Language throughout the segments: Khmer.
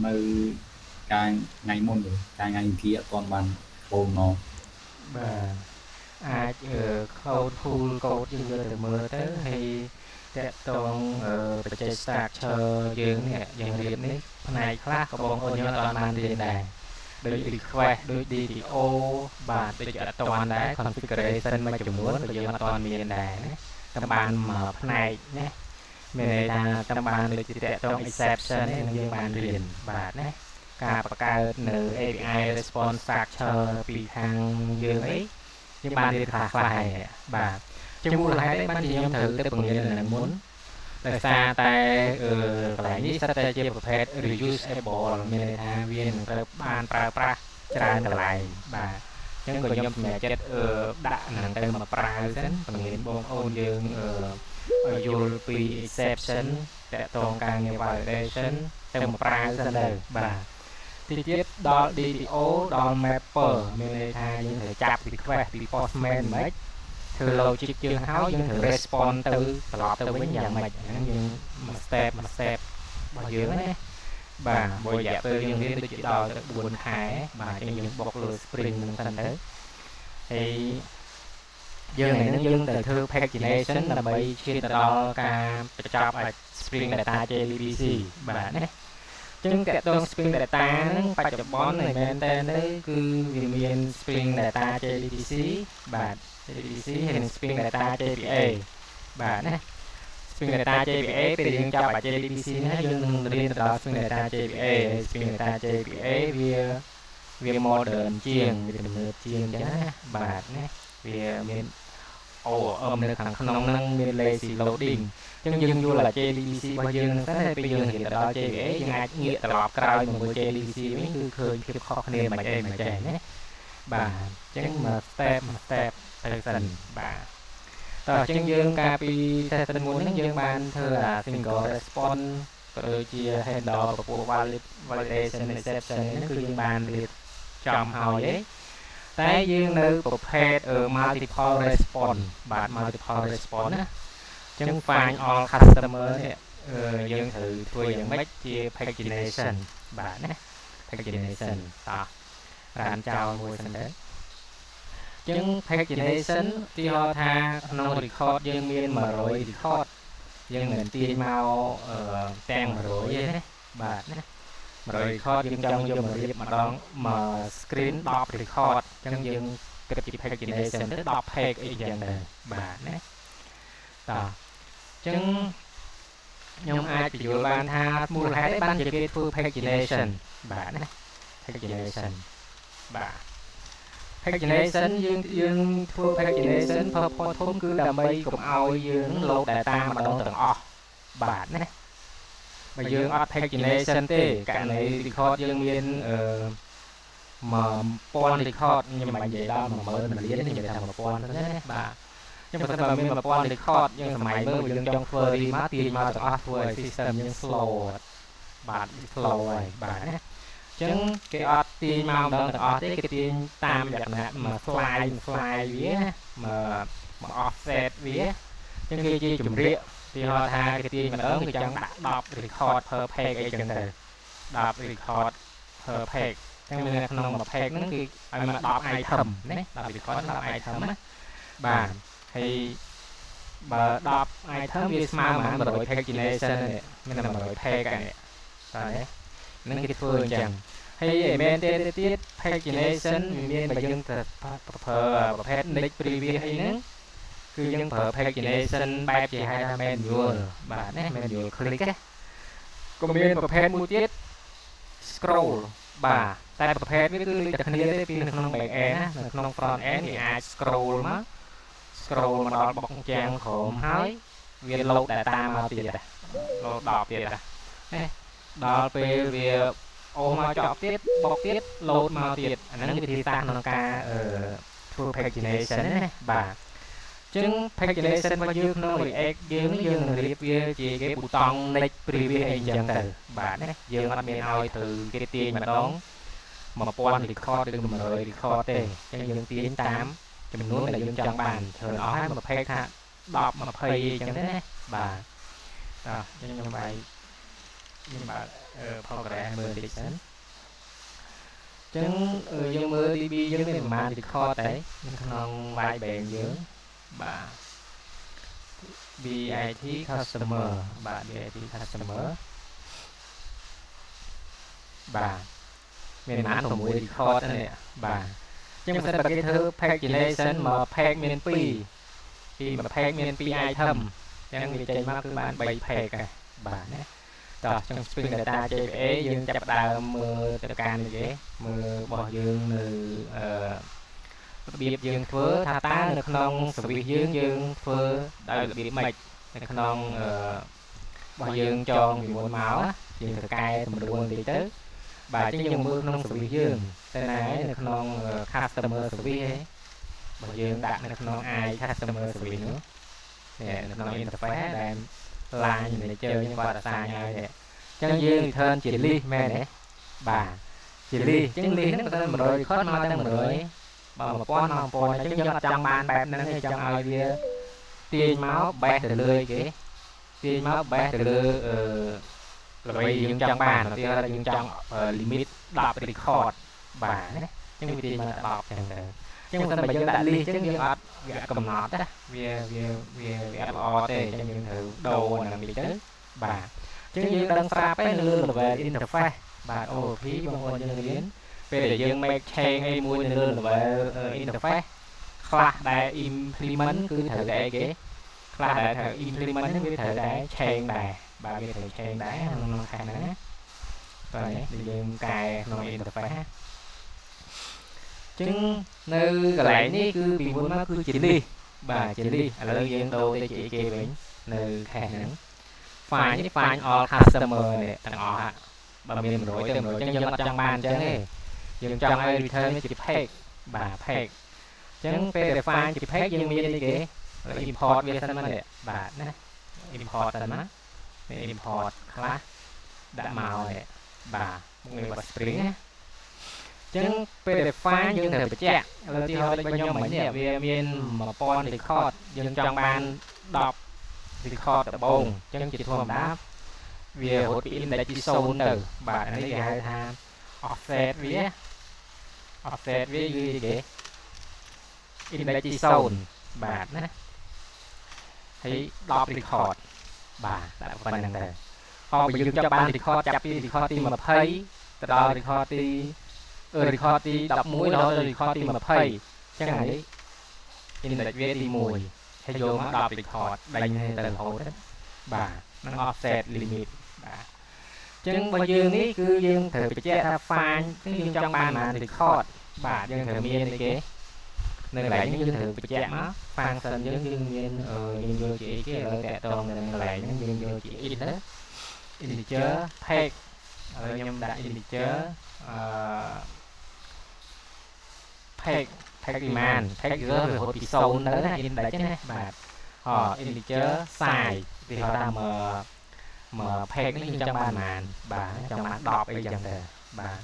នៅការថ្ងៃមុនការថ្ងៃគីអត់ទាន់បានបូនមកបាទអាចខូដ full កូដយើងយកទៅមើលទៅហើយតកតងបច្ចេក structure យើងនេះយើងរៀននេះផ្នែកខ្លះក៏បងប្អូនយើងអត់បានរៀនដែរដូច request ដូច DDO បាទដូចអត់ទាន់ដែរ configuration មួយចំនួនក៏យើងអត់ទាន់មានដែរណាតែបានមកផ្នែកណាមានន័យថាតាមបានដូចជាតកតង exception នេះនឹងយើងបានរៀនបាទណាការបង្កើតនៅ API response structure ពីខាងយើងអីយើងបានរៀនខ្លះៗហើយបាទជាមូលហេតុអីបានជាខ្ញុំត្រូវទៅបង្រៀននៅមុនដោយសារតែកន្លែងនេះសិតតែជាប្រភេទ reusable មានន័យថាវានឹងត្រូវបានប្រើប្រាស់ច្រើនកន្លែងបាទអញ្ចឹងក៏ខ្ញុំសម្រេចចិត្តដាក់ហ្នឹងទៅមកប្រើសិនបង្រៀនបងប្អូនយើងយល់ពី exception តកតងការងារ validation ទៅមកប្រើសិនទៅបាទទីទៀតដល់ DDO ដល់ mapper មានន័យថាយើងត្រូវចាប់ request ពី postman មិនធ្វើ logic ជើងហើយយើងត្រូវ respond ទៅត្រឡប់ទៅវិញយ៉ាងម៉េចហ្នឹងយើងមួយ step របស់យើងណាបាទមួយរយៈពេលយើងរៀនដូចជាដល់ទៅ4ខែបាទអញ្ចឹងយើងបុកលើ spring ហ្នឹងសិនទៅហើយយើងហ្នឹងយើងត្រូវធ្វើ pagination ដើម្បីឈានទៅដល់ការបញ្ចប់ឲ្យ spring data JDBC បាទណាចឹងតកតង Spring Data ហ្នឹងបច្ចុប្បន្នមែនតើទៅគឺវាមាន Spring Data JDBC បាទ JDBC ហើយនិង Spring Data JPA បាទណា Spring Data JPA ពេលយើងចាប់អា JDBC នេះយើងនឹងរៀនទៅដល់ Spring Data JPA ហើយ Spring Data JPA វា modern ជាងវាទំនើបជាងអញ្ចឹងណាបាទណាវាមាននៅខាងក្នុងហ្នឹងមាន lazy loading អញ្ចឹងយើងយល់អា JDBC របស់យើងហ្នឹងទៅពេលយើងរៀនទៅដល់ JVA យើងអាចងាកត្រឡប់ក្រោយមកមើល JDBC វិញគឺឃើញភាពខុសគ្នាមិនអីមិនចេះណាបាទអញ្ចឹងមក step ទៅសិនបាទតោះអញ្ចឹងយើងកាលពី session មុនហ្នឹងយើងបានធ្វើអា single response ក៏ដូចជា handle ពពួក validation exception ហ្នឹងគឺយើងបានរៀបចំហើយឯងតែយើងនៅប្រភេទmultiple response បាទ multiple response ណាអញ្ចឹង find all customer នេះយើងត្រូវធ្វើយ៉ាងម៉េចជា pagination បាទណា pagination តោះរានចោលមួយសិនទៅអញ្ចឹង pagination ទីហោថាក្នុង record យើងមាន100 record យើងមិនទាញមកទាំង100ទេណាបាទណា100 record យើងចង់យកមករៀបម្ដងមក screen 10 record អញ្ចឹងយើងគិតជា pagination ទៅ10 page អីចឹងទៅបាទណាតោះអញ្ចឹងខ្ញុំអាចបញ្យល់បានថាមូលហេតុបានជាគេធ្វើ pagination បាទណា pagination បាទ pagination យើងធ្វើ pagination purpose ធំគឺដើម្បីកុំឲ្យយើង load data ម្ដងទាំងអស់បាទណាបើយើងអត់ pagination ទេករណី record យើងមាន1000 record ខ្ញុំមិននិយាយដល់10000 million ទេនិយាយថា1000ទៅណាបាទខ្ញុំបើសិនបើមាន1000 record យើងសម័យមើលយើងចង់ធ្វើ read មកទាញមកទាំងអស់ធ្វើឲ្យ system យើង slow បាទ slow ហើយបាទណាអញ្ចឹងគេអត់ទាញមកម្ដងទាំងអស់ទេគេទាញតាមលក្ខណៈមក fly វាមក offset វាអញ្ចឹងគេជាជំរាកទីហោថាគេទាញម្ដងគឺចង់ដាក់10 record per page អីចឹងទៅ10 record per page អញ្ចឹងនៅក្នុងមួយ page ហ្នឹងគឺឲ្យមក10 item ណា10 record 10 item ណាបាទហើយបើ10 item វាស្មើនឹង100 pagination នេះមានតែ100 page ហ្នឹងតើហ្នឹងគេធ្វើអញ្ចឹងហើយមែនទេទៀត pagination វាមានបើយើងទៅប្រើប្រភេទ next previous អីហ្នឹងគឺយើងប្រើ pagination បែបជាហៅថា manual បាទណា manual click ក៏មានប្រភេទមួយទៀត scroll បាទតែប្រភេទវាគឺដូចតែគ្នាទេពីនៅក្នុង back end ណានៅក្នុង front end វាអាច scroll មក scroll មកដល់បុកជាងក្រោមហើយវា load data មកទៀតដែរ load 10ទៀតដែរដល់ពេលវាអូមកចប់ទៀតបុកទៀត load មកទៀតអាហ្នឹងវិធីសាស្ត្រក្នុងការធ្វើ pagination ណាបាទអញ្ចឹង pagination របស់យើងក្នុង React យើងនឹងរៀបវាជាគេប៊ូតុង next previous អីចឹងទៅបាទណាយើងអត់មានឲ្យត្រូវគេទាញម្ដង1000 record ឬ100 record ទេអញ្ចឹងយើងទាញតាមចំនួនដែលយើងចង់បានច្រើនអស់ហើយមួយ page ថា10 20អីចឹងណាបាទតោះអញ្ចឹងខ្ញុំបាយ យើងបើកprogress មើលតិចសិនចឹងយើងមើល DB យើងមានប្រមាណ record តែក្នុង white bank យើងបាទ BIT customer បាទ BIT customer បាទមានប្រមាណ6 record នេះបាទចឹងបើសិនបើគេធ្វើ pack generation មក pack មាន2ពីមួយ pack មាន2 item ចឹងវាចេញមកគឺបាន3 pack ហើយបាទណាតោះចឹង string data JPA យើងចាប់ផ្ដើមមើលទៅកាន់នេះគេមើលរបស់យើងនៅរបៀបយើងធ្វើថាតើនៅក្នុង service យើងធ្វើដោយរបៀបម៉េចនៅក្នុងរបស់យើងចងពីមុនមកយើងទៅកែតម្រួលបន្តិចទៅបាទចឹងយើងមើលក្នុង service យើងតែណានៅក្នុង customer service ឯងរបស់យើងដាក់នៅក្នុង i customer service នោះនេះនៅក្នុង interface ដែល line manager យើងគាត់អាសាញឲ្យនេះចឹងយើង return ជា list មែនទេបាទជា list ចឹង list ហ្នឹងបើ100 record មកតែ100បើ1000មក1000អញ្ចឹងយើងអត់ចង់បានបែបហ្នឹងទេចង់ឲ្យវាទាញមកបេះទៅលើគេទាញមកបេះទៅលើអ្វីយើងចង់បានឧទាហរណ៍យើងចង់ limit 10 record បាទណាចឹងវាទាញមក10ចឹងទៅចឹងបើសិនបើយើងដាក់ list ចឹងយើងអត់វាកំណត់ណាវាអត់ល្អទេចឹងយើងត្រូវដូរអាហ្នឹងតិចទៅបាទចឹងយើងដឹងស្រាប់ឯនៅលើ level interface បាទ OOP បងប្អូនយើងរៀនពេលដែលយើង make change អីមួយនៅលើ level interface ខ្លះដែល implement គឺត្រូវតែអីគេខ្លះដែលត្រូវ implement ហ្នឹងវាត្រូវតែ change ដែរបាទវាត្រូវ change ដែរក្នុងខាងហ្នឹងណាបាទនេះយើងកែក្នុង interface ណាចឹងនៅកន្លែងនេះគឺពីមុនមកគឺជា list បាទជា list ឥឡូវយើងដូរទៅជាគេវិញនៅខាងហ្នឹង file នេះ file all customer នេះទាំងអស់បើមាន100ទៅ100ចឹងយើងអត់ចង់បានអញ្ចឹងទេយើងចង់ឲ្យ return វាជា page បាទ page ចឹងពេលដែល file ជា page យើងមាននេះគេ import វាសិនមកនេះបាទណា import សិនណានេះ import ខ្លះដាក់មកនេះបាទមួយ string ណាចឹងពេលដែល file យើងត្រូវបញ្ជាក់ឥឡូវទីហោដូចខ្ញុំមិញនេះវាមាន1000 record យើងចង់បាន10 record ដំបូងចឹងជាធម្មតាវារត់ពី index ទី0ទៅបាទអានេះគេហៅថា offset វាគឺគេ index ទី0បាទណាហើយ10 record បាទដាក់ប៉ុណ្្នឹងទៅហើយបើយើងចង់បាន record ចាប់ពី record ទី20ទៅដល់ record ទីrecord ទី11រហូតដល់ record ទី20ចឹងហើយ index វាទី1ហើយយកមក10 record ដេញទៅរហូតបាទនឹង offset limit បាទចឹងបើយើងនេះគឺយើងត្រូវបញ្ជាក់ថា file គឺយើងចង់បានប៉ុន្មាន record បាទយើងត្រូវមានអីគេនៅកន្លែងនេះយើងត្រូវបញ្ជាក់មក function យើងមានយើងយកជាអីគេឥឡូវតកតងនៅកន្លែងហ្នឹងយើងយកជា integer page ឥឡូវខ្ញុំដាក់ integer page ពីម៉ាន page គឺរហូតពី0ទៅណា index ណាបាទinteger size វាហៅថាមក page នេះយើងចង់បានប៉ុន្មានបាទចង់បាន10អីចឹងទៅបាទ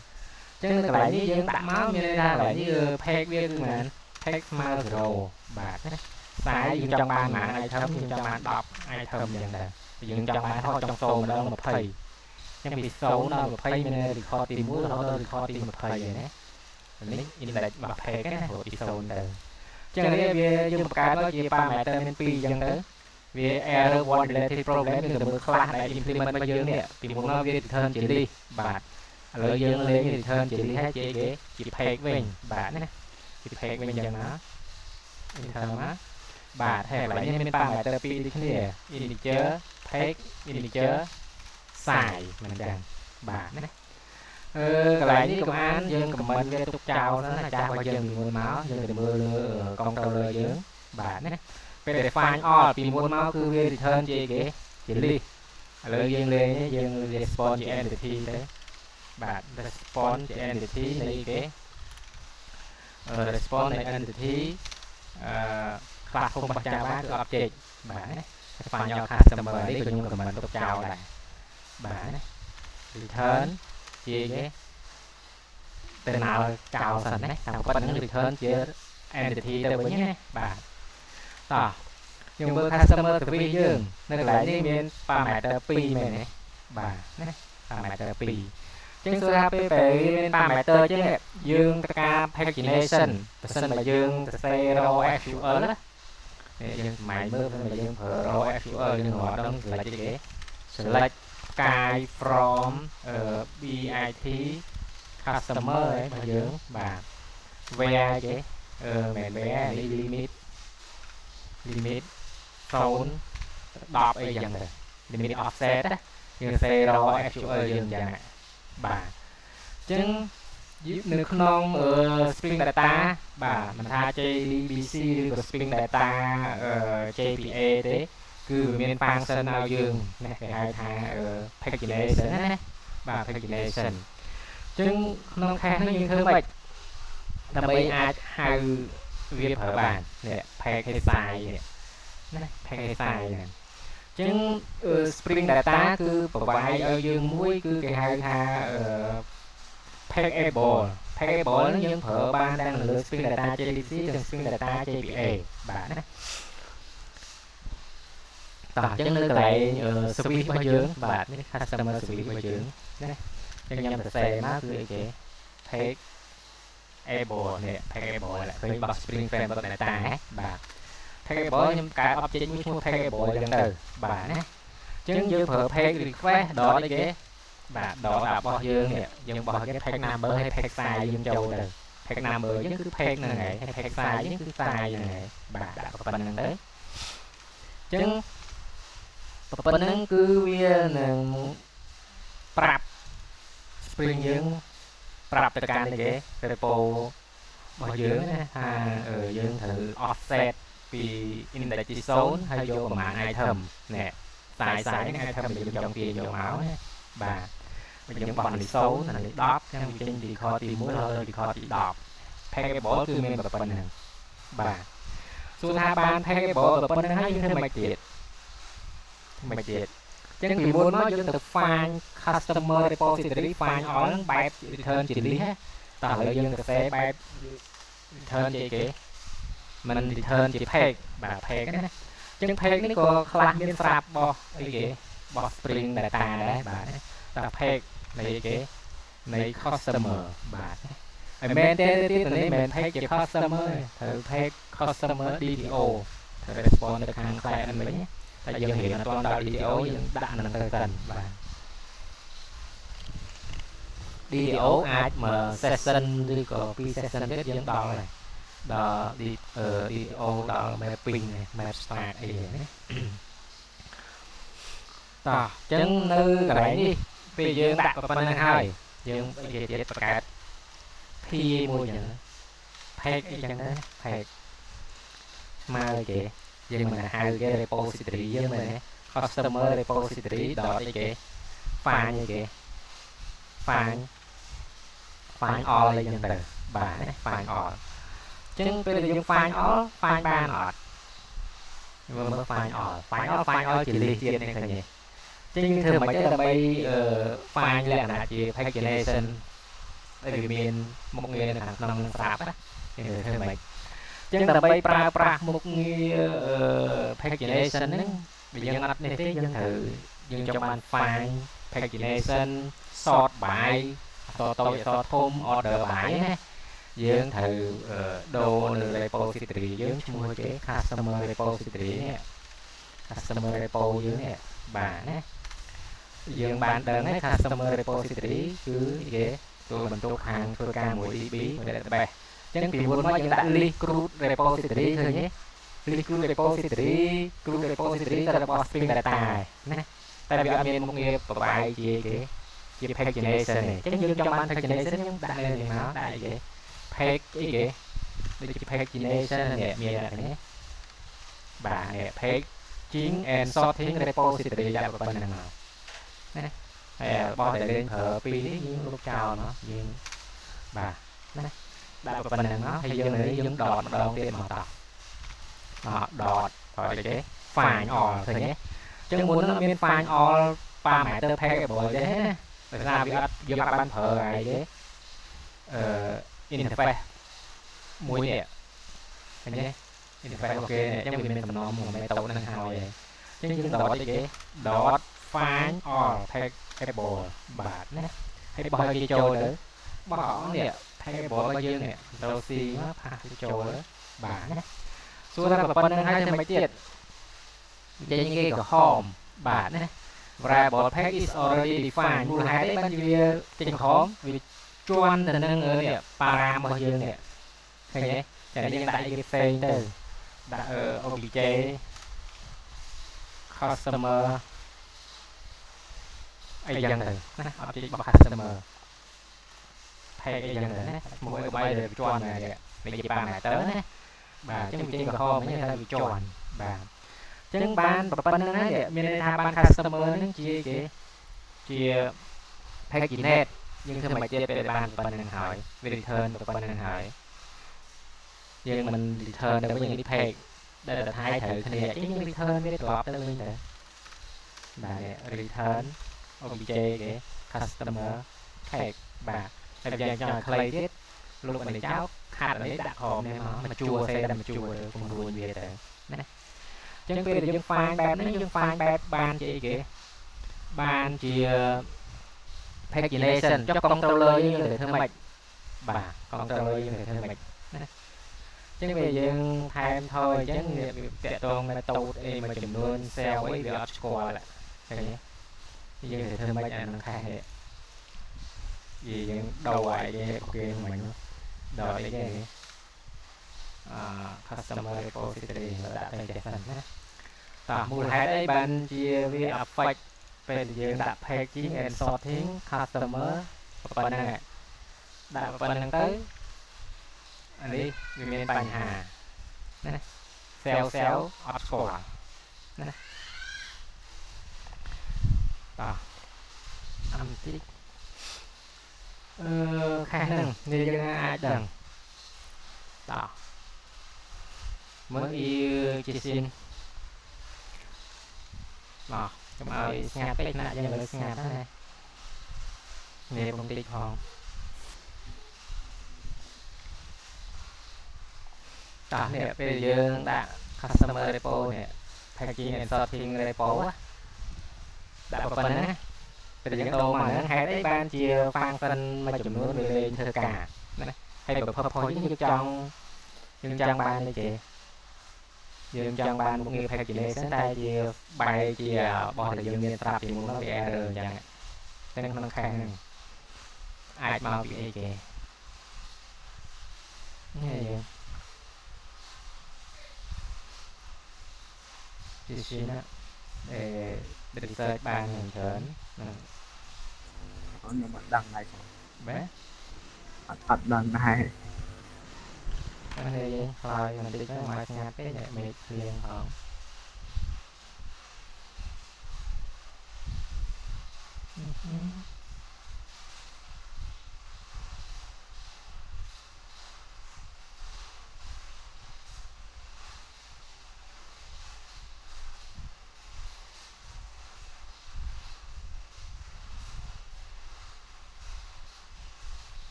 ចឹងនៅកន្លែងនេះយើងដាក់មកមានន័យថាកន្លែងនេះ page វាគឺប៉ុន្មាន page ស្មើ0បាទណា size យើងចង់បានប៉ុន្មាន item យើងចង់បាន10 item ចឹងដែរយើងចង់បានហោចង់0ដល់20ចឹងពី0ដល់20មាន record ទី1រហូតដល់ record ទី20ហើយណានេះ index របស់ page ណារហូតពី0ទៅចឹងនេះវាយើងបង្កើតមកជា parameter មាន2ចឹងទៅវា error one related problem យើងទៅមើលខ្លះដែល implement របស់យើងនេះពីមុនមកវា return ជា list បាទឥឡូវយើងលេង return ជា list ហើយជាគេជា page វិញបាទណាជា page វិញចឹងណា return មកបាទហើយកន្លែងនេះមាន parameter 2ដូចគ្នា integer page integer size មិនចឹងបាទណាកន្លែងនេះកុំអានយើង comment វាទុកចោលណាចាស់របស់យើងពីមុនមកយើងទៅមើលលើ controller យើងបាទណាពេលដែល find all ពីមុនមកគឺវា return ជាគេជា list ឥឡូវយើងលេងយើង response ជា entity ទៅបាទ response ជា entity នៃគេresponse នៃ entity class ធំរបស់ Java គឺ object បាទណា find all customer នេះក៏ខ្ញុំ comment ទុកចោលដែរបាទណា return ជាគេទៅណៅចោលសិនណាតាមប៉ុណ្្នឹង return ជា entity ទៅវិញណាបាទតោះខ្ញុំមើល customer service យើងនៅកន្លែងនេះមាន parameter 2មែនទេបាទណា parameter 2 ចឹងសួរថាពេលមាន parameter ចឹងយើងត្រូវការ pagination បើសិនបើយើងសរសេរ raw SQL ណាយើងស្មៃមើលបើយើងប្រើ raw SQL យើងរកដល់ select អីគេ select sky from bit customer របស់យើងបាទ where គេមែន where នេះ limit 0 10អីចឹងទៅ limit offset យើងសេ raw SQL យើងចឹងបាទអញ្ចឹងនៅក្នុង string data បាទមិនថា JDBC ឬក៏ string data JPA ទេគឺវាមាន function ឲ្យយើងណាគេហៅថា pagination ណាបាទ pagination អញ្ចឹងក្នុង case នេះយើងធ្វើម៉េចដើម្បីអាចហៅវាប្រើបាននេះ pagination នេះណា pagination ហ្នឹងចឹង string data គឺប្រវាយឲ្យយើងមួយគឺគេហៅថា pageable ហ្នឹងយើងប្រើបានទាំងលើ string data JDBC និង string data JPA បាទណាតោះចឹងនៅកន្លែង service របស់យើងបាទនេះ customer service របស់យើងណាចឹងខ្ញុំសរសេរមកគឺអីគេ pageable នេះ pageable ឃើញរបស់ string framework data បាទ pageable ខ្ញុំកែ object មួយឈ្មោះ pageable ចឹងទៅបាទណាចឹងយើងប្រើ page request ដល់អីគេបាទដល់របស់យើងនេះយើងបោះគេ page number ហើយ page size យើងចូលទៅ page number យើងគឺ page ហ្នឹងហើយ page size យើងគឺ size ហ្នឹងហើយបាទដាក់ប៉ុណ្្នឹងទៅចឹងប៉ុណ្្នឹងគឺវានឹងប្រាប់ spring យើងប្រាប់ទៅកាន់អីគេ repo របស់យើងណាថាយើងត្រូវ offset ពី index ទី0ហើយយកប្រមាណ item នេះ size ហ្នឹង item ដែលយើងចង់ទាញយកមកណាបាទបើយើងបោះនេះ0អានេះ10ខ្ញុំចេញ record ទី1ហើយ record ទី10 pageable គឺមានប៉ុណ្្នឹងបាទសួរថាបាន pageable ប៉ុណ្្នឹងហើយយើងធ្វើម៉េចទៀតចឹងពីមុនមកយើងទៅ find customer repository find all ហ្នឹងបែប return ជា list តោះឥឡូវយើងសរសេរបែប return ជាគេមិន return ជា page បាទ page ណាចឹង page នេះក៏ខ្លះមានស្រាប់របស់អីគេរបស់ string data ដែរបាទតែ page នៃអីគេនៃ customer បាទហើយមែនទេទៀតនេះមែន page ជា customer ត្រូវ page customer DTO ត្រូវ respond ទៅខាង client វិញតែយើងរៀនអត់ទាន់ដល់ DTO យើងដាក់នឹងទៅសិនបាទ DTO អាចមក session ឬក៏ពី session ទៀតយើងដល់ហើយដល់ DTO ដល់ mapping map start អីហ្នឹងណាតោះអញ្ចឹងនៅកន្លែងនេះពេលយើងដាក់ប៉ុណ្្នឹងហើយយើងនិយាយទៀតបង្កើត P មួយចឹង page អីចឹងទៅ page មកអីគេយើងមិនហៅគេ repository យើងមែនទេ customer repository ដល់អីគេ find អីគេ find all អីចឹងទៅបាទណា find all ចឹងពេលយើង find all find បានអត់មើល find all ជា list ទៀតនេះឃើញទេចឹងយើងធ្វើមិនទេដើម្បី find លក្ខណៈជា pagination ដែលវាមានមុខងារនៅខាងក្នុងស្រាប់ណាយើងធ្វើមិនចឹងដើម្បីប្រើប្រាស់មុខងារ pagination ហ្នឹងបើយើងអត់នេះទេយើងត្រូវយើងចង់បាន find pagination sort by អក្សរតូចអក្សរធំ order by ណាយើងត្រូវដូរនៅ repository យើងឈ្មោះគេ customer repository នេះ customer repo យើងនេះបាទណាយើងបានដឹងហើយ customer repository គឺគេចូលបន្ទុកខាងធ្វើការមួយ DB មួយ database អញ្ចឹងពីមុនមកយើងដាក់ list root repository ឃើញទេ list root repository តែរបស់ string data ណាតែវាអត់មានមុខងារប្រវាយជាគេជា pagination ទេអញ្ចឹងយើងចង់បាន pagination យើងដាក់នៅនេះមកដាក់អីគេ page អីគេដូចជា pagination នេះមាននេះបាទនេះ paging and sorting repository ដាក់ប៉ុណ្្នឹងមកណាហើយបោះតែលេងប្រើពីរនេះយើងលុបចោលមកយើងបាទណាដាក់ប៉ុណ្្នឹងមកហើយយើងនៅនេះយើងដតម្ដងទៀតមកតោះដតអីគេ find all ឃើញទេអញ្ចឹងមុនហ្នឹងមាន find all parameter pageable ទេណាដោយសារវាអត់យើងអត់បានប្រើអីទេinterface មួយនេះឃើញទេ interface អូខេអញ្ចឹងវាមានសំណុំមេតូដហ្នឹងហើយអញ្ចឹងយើងដតអីគេដត find all cái bò bạc nè hay bò cái trâu nữa bò nè thay cái bò bao nhiêu nè đầu xì nó pha cái trâu nữa bạc nè số là bà phân hai thêm mấy tiết trên những cái hòm bạc nè variable pack is already defined mùa hai đấy ban chia trên khóm vì chuan thì nâng ở nè param bao nhiêu nè thấy nhé để những đại cái phê từ đã obj customer agent này object của customer thay agent này mỗi bay đều chuan này để chỉ bàn này tới nè bà chứ trên cái hòm mới là bị chuan bà chân ban và ban nữa để mình tham ban customer nó chia cái chia thay chỉ net nhưng thường mà chia về ban và ban hỏi về return và ban hỏi nhưng mình return được với những thay đây là hai thử thì chứ những return với drop tới bên này là return obj cái customer thay bà bây giờ cho clay tiết lúc mình cháu hạt ở đấy đặt hòm này mà chua xe đâm chua được cùng đuôi về đấy chân bây giờ dân file bad nó dân file bad ban chị kìa ban chia pagination cho controller như để thương mạch bà controller như để thương mạch chân bây giờ dân thêm thôi chân tệ tôn là tàu em mà chùm luôn cell ấy bị score lại như để thương mạch anh khai hệ gì dân đầu ngoại cái ok mình đòi cái customer repository đã thay chạy phần mùa hai đấy ban chia với affect về dương đặt packing and sorting customer phần này đặt phần năng tới anh đi vì mìnhបញ្ហា sell off score អំតិចខែហ្នឹងនេះយើងអាចដឹងមើលអ៊ីជាស៊ីនចាំឲ្យស្ងាត់ពេកណាយើងលើស្ងាត់ណានេះបងតិចផងនេះពេលយើងដាក់ customer repo នេះ packing and sorting repo ដាក់ប៉ុណ្ណឹងណាពេលយើងដូរមកហ្នឹងហេតុអីបានជា function មួយចំនួនវាលេងធ្វើការណាហើយបើ purpose យើងចង់បាននេះទេយើងចង់បានមុខងារ pagination តែជាបែរជារបស់ដែលយើងមានស្រាប់ពីមុននោះវា error អញ្ចឹងតែក្នុងខាងហ្នឹងអាចមកពីអីគេនេះយើងទីណាresearch បានច្រើនខ្ញុំអត់ដឹងដែរបែអត់ដឹងដែរនេះយើងខ្លោយបន្តិចទៅមកស្ងាត់ពេកមេឃភ្លៀងផង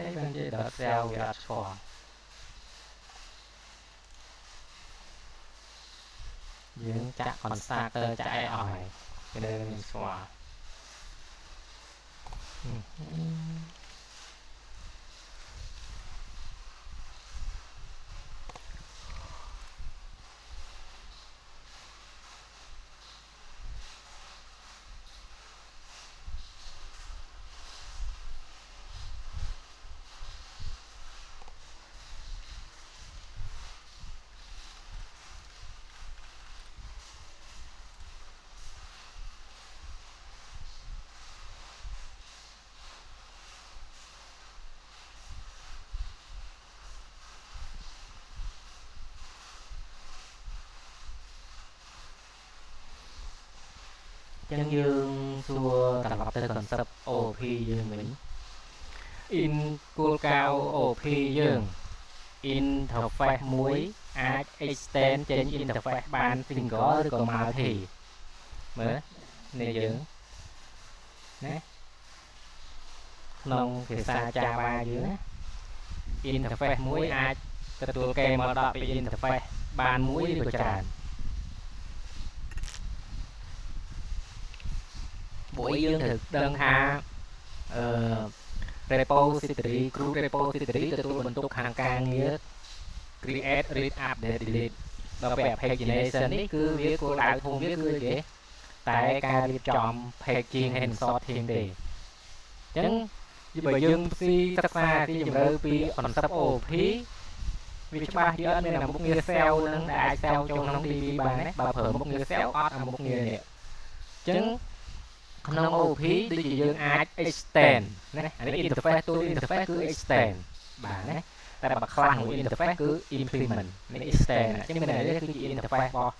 thấy bên dưới đợt rau bị ạt xòa dưỡng chắc còn starter chạy ỏi cho nên mình xòa chân dương xua tập hợp tới concept OP dương mình in cool cao OP dương interface muối អាច extend ចេញ interface បាន single ឬក៏ multi មើលនេះយើងណាក្នុងភាសា Java យើងណា interface មួយអាចទទួលគេមកដកពី interface បានមួយឬក៏ច្រើនពួកយើងត្រូវដឹងថាrepository group repository ទទួលបន្ទុកខាងការងារ create read update delete ដល់ពេល pagination នេះគឺវាគោលដៅធំវាគឺគេតែការរៀបចំ paging and sorting ទេអញ្ចឹងបើយើងស៊ីសិក្សាទីជម្រៅពី concept OOP វាច្បាស់យើងអត់មានមុខងារ cell នឹងដែលអាច cell ចូលក្នុង DB បានទេបើប្រើមុខងារ cell អត់មុខងារនេះអញ្ចឹងក្នុង OOP ដូចជាយើងអាច extend ណាអានេះ interface ទូ interface គឺ extend បាទណាតែបើខ្លាំងមួយ interface គឺ implement នេះ extend អញ្ចឹងមានន័យថាគឺជា interface របស់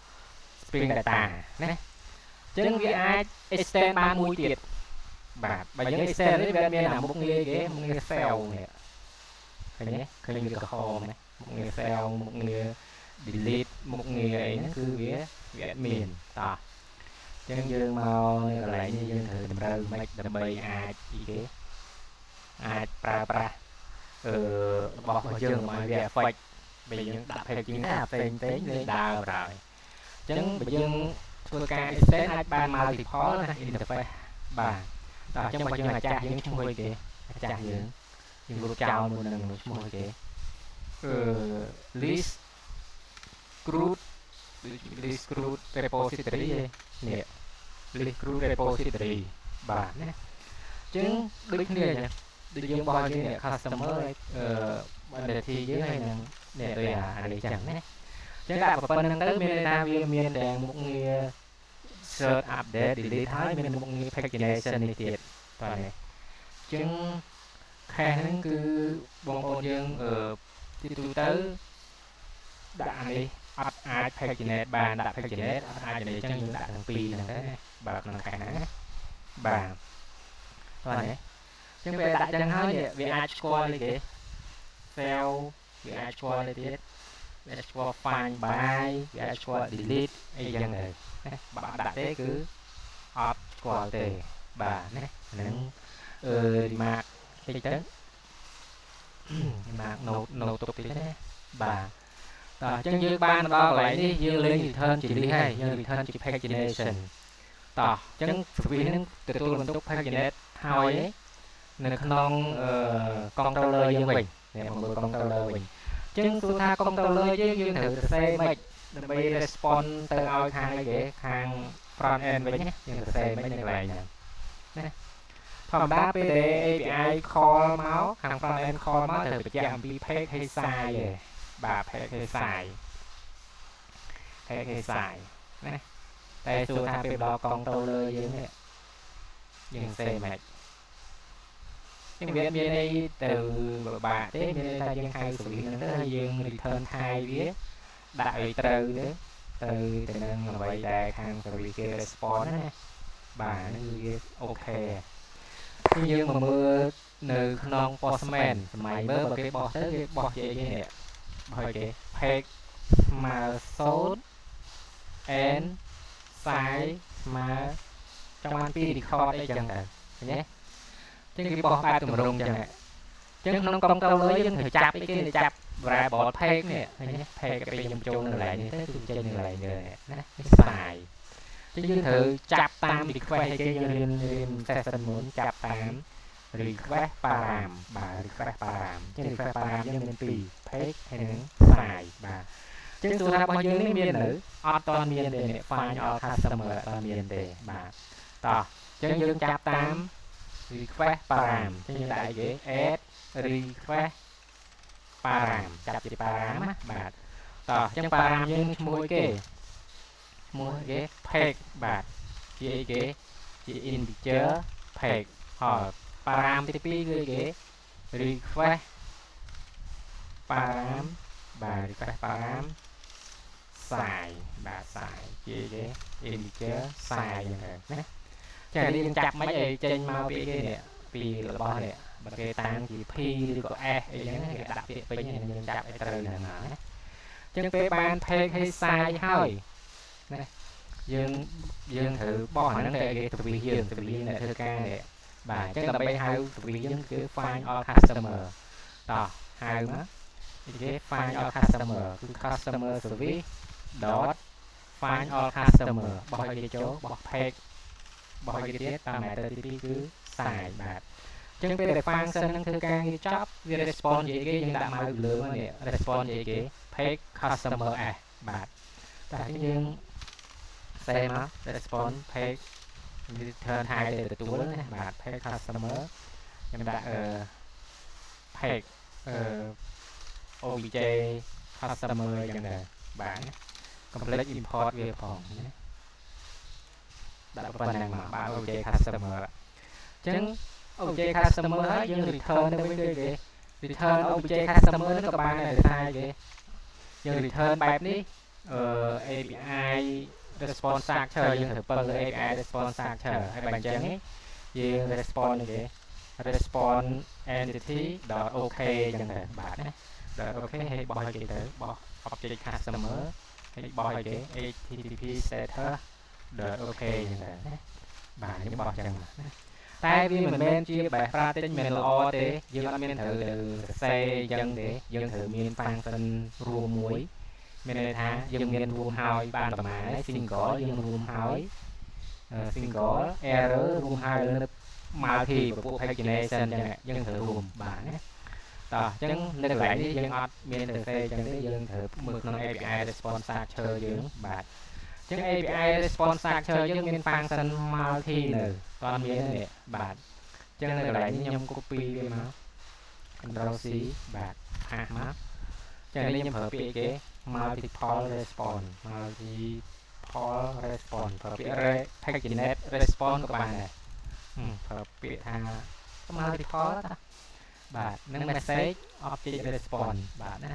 Spring Data ណាអញ្ចឹងវាអាច extend បានមួយទៀតបាទបើយើង extend នេះវាមានមុខងារគេមុខងារ cell នេះឃើញទេឃើញវាក្រហមណាមុខងារ cell មុខងារ delete មុខងារអីហ្នឹងគឺវាអត់មានតោះអញ្ចឹងយើងមកនៅកន្លែងនេះយើងត្រូវតម្រូវមិនដើម្បីអាចអីគេអាចប្រើប្រាស់របស់យើងមកវា effect បើយើងដាក់ paging ណាផ្សេងលេងដើរបណ្ដោយអញ្ចឹងបើយើងធ្វើការ extend អាចបាន multiple ណា interface បាទតោះអញ្ចឹងបើយើងអាចារ្យយើងឈ្មោះអីគេអាចារ្យយើងលុបចោលមុននឹងឈ្មោះអីគេlist group repository នេះ list group repository បាទណាអញ្ចឹងដូចគ្នាអញ្ចឹងដូចយើងបោះយើង customer identity យើងហើយនឹងនេះដូចអានេះចឹងណាអញ្ចឹងដាក់ប៉ុណ្្នឹងទៅមានន័យថាវាមានទាំងមុខងារ search update delete ហើយមានមុខងារ pagination នេះទៀតបាទនេះអញ្ចឹងcache ហ្នឹងគឺបងប្អូនយើងទីទូទៅដាក់អានេះអត់អាច paginate បានដាក់ paginate អត់អាចនេះអញ្ចឹងយើងដាក់ទាំងពីរហ្នឹងទៅណាបាទក្នុង cache ហ្នឹងណាបាទបាទនេះអញ្ចឹងពេលដាក់ចឹងហើយវាអាចស្គាល់នេះគេ cell វាអាចស្គាល់នេះទៀតវាអាចស្គាល់ find by វាអាចស្គាល់ delete អីចឹងទៅណាបើអត់ដាក់ទេគឺអត់ស្គាល់ទេបាទណាហ្នឹងremark តិចទៅremark note ទុកតិចណាបាទតោះអញ្ចឹងយើងបានមកដល់កន្លែងនេះយើងលេង return ជា list ហើយយើង return ជា pagination តោះអញ្ចឹង service ហ្នឹងទទួលបន្ទុក paginate ហើយនៅក្នុងcontroller យើងវិញនេះមកមើល controller វិញអញ្ចឹងសួរថា controller យើងត្រូវសរសេរមិនដើម្បី respond ទៅឲ្យខាងអីគេខាង front end វិញណាយើងសរសេរមិននៅកន្លែងហ្នឹងណាធម្មតាពេលដែល API call មកខាង front end call មកត្រូវបញ្ជាក់អំពី page ហើយ size ឯងបាទ page ហើយ size ណាតែសួរថាពេលដល់ controller យើងនេះយើងសរសេរមិនចឹងវាមានន័យទៅពិបាកទេមានន័យថាយើងហៅ service ហ្នឹងទៅហើយយើង return ថែវាដាក់ឲ្យត្រូវទៅនឹងអ្វីដែលខាង service គេ respond ណាបាទហ្នឹងវាអូខេគឺយើងមកមើលនៅក្នុង Postman សម័យមើលបើគេបោះទៅគេបោះជាអីគេនេះបោះគេ page ស្មើ0 and size ស្មើចង់បាន2 record អីចឹងទៅឃើញទេចឹងគេបោះបែបទម្រង់ចឹងចឹងក្នុង controller យើងត្រូវចាប់អីគេចាប់ variable page នេះឃើញទេ page ពេលខ្ញុំចូលនៅកន្លែងនេះទៅគឺចេញនៅកន្លែងនេះណានេះ size ចឹងយើងត្រូវចាប់តាម request អីគេយើងរៀន session មុនចាប់តាម request param បាទ request param ចឹង request param យើងមាន2 page ហើយនឹង size បាទចឹងសួរថារបស់យើងនេះមាននៅអត់តមានទេ find all customer អត់មានទេបាទតោះចឹងយើងចាប់តាម request param ចឹងយើងដាក់អីគេ add request param ចាប់ជា param ណាបាទតោះចឹង param យើងឈ្មោះគេpage បាទជាអីគេជា integer page ហើយ param ទី2គឺអីគេ request param បាទ request param size បាទ size ជាអីគេ integer size ហ្នឹងណាចាយើងចាប់មិនអីចេញមកពីគេនេះពីរបស់នេះបើគេតាំងជា P ឬក៏ S អីចឹងគេដាក់ពាក្យពេញយើងចាប់ឲ្យត្រូវហ្នឹងណា ចឹងពេលបាន page ឲ្យសាយហើយណាយើងត្រូវបោះអាហ្នឹងតែគេទៅវាយើងទៅវាអ្នកធ្វើការនេះបាទអញ្ចឹងដើម្បីហៅទៅវាយើងគឺ find all customer តោះហៅមកគេ find all customer គឺ customer service dot find all customer បោះឲ្យគេចូលបោះ page បោះឲ្យគេទៀតតាម method ទី2គឺសាយបាទអញ្ចឹងពេលដែល function ហ្នឹងធ្វើការងារចប់វា response និយាយគេយើងដាក់មកលើមកនេះ response និយាយគេ page customer s បាទតែយើង save មក response page return ហើយទៅទទួលណាបាទ page customer ខ្ញុំដាក់page obj customer យ៉ាងដែរបាទ complete import វាផងណាដាក់ប៉ុណ្ណឹងមកបាទ obj customer អញ្ចឹង obj customer ហើយយើង return ទៅវិញគេ return obj customer នោះក៏បានដែរតែគេយើង return បែបនេះAPI response structure យើងត្រូវពឹងលើ API response structure ហើយបើអញ្ចឹងយើង response នេះគេ response entity .ok អញ្ចឹងទៅបាទណា .ok ហើយបោះឲ្យគេទៅបោះ object customer ហើយបោះឲ្យគេ http status .ok អញ្ចឹងទៅណាបាទខ្ញុំបោះអញ្ចឹងណាតែវាមិនមែនជាបែបប្រើទិញមិនល្អទេយើងអត់មានត្រូវទៅសរសេរអញ្ចឹងទេយើងត្រូវមាន function រួមមួយមានន័យថាយើងមានរួមហើយបានប្រមាណហើយ single យើងរួមហើយ single error រួមហើយនៅ multi ពពួក pagination អញ្ចឹងយើងត្រូវរួមបាទណាតោះអញ្ចឹងនៅកន្លែងនេះយើងអត់មានសរសេរអញ្ចឹងទេយើងត្រូវមើលក្នុង API response structure យើងបាទអញ្ចឹង API response structure យើងមាន function multi នៅតើមាននេះបាទអញ្ចឹងនៅកន្លែងនេះខ្ញុំ copy វាមក Ctrl C បាទផាសមកអញ្ចឹងនេះខ្ញុំប្រើពាក្យគេ multiple response ប្រើពាក្យ paginate response ក៏បានដែរប្រើពាក្យថា multiple តាបាទនឹង message object response បាទណា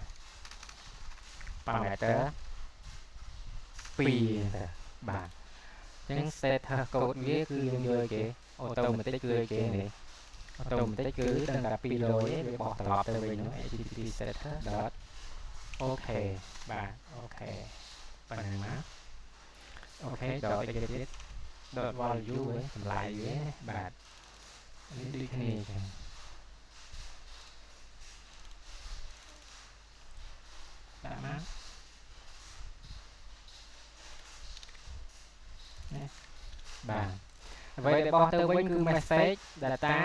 parameter 2ទៅបាទអញ្ចឹង setter code វាគឺយើងយកគេ automatic គឺគេនេះ automatic គឺដឹងតែ200ឯងវាបោះត្រឡប់ទៅវិញហ្នឹង http setter dot ok បាទ ok ប៉ុណ្ណឹងមក ok dot exit dot value ចម្លើយវាបាទនេះដូចគ្នាអញ្ចឹងដាក់មកបាទអ្វីដែលបោះទៅវិញគឺ message data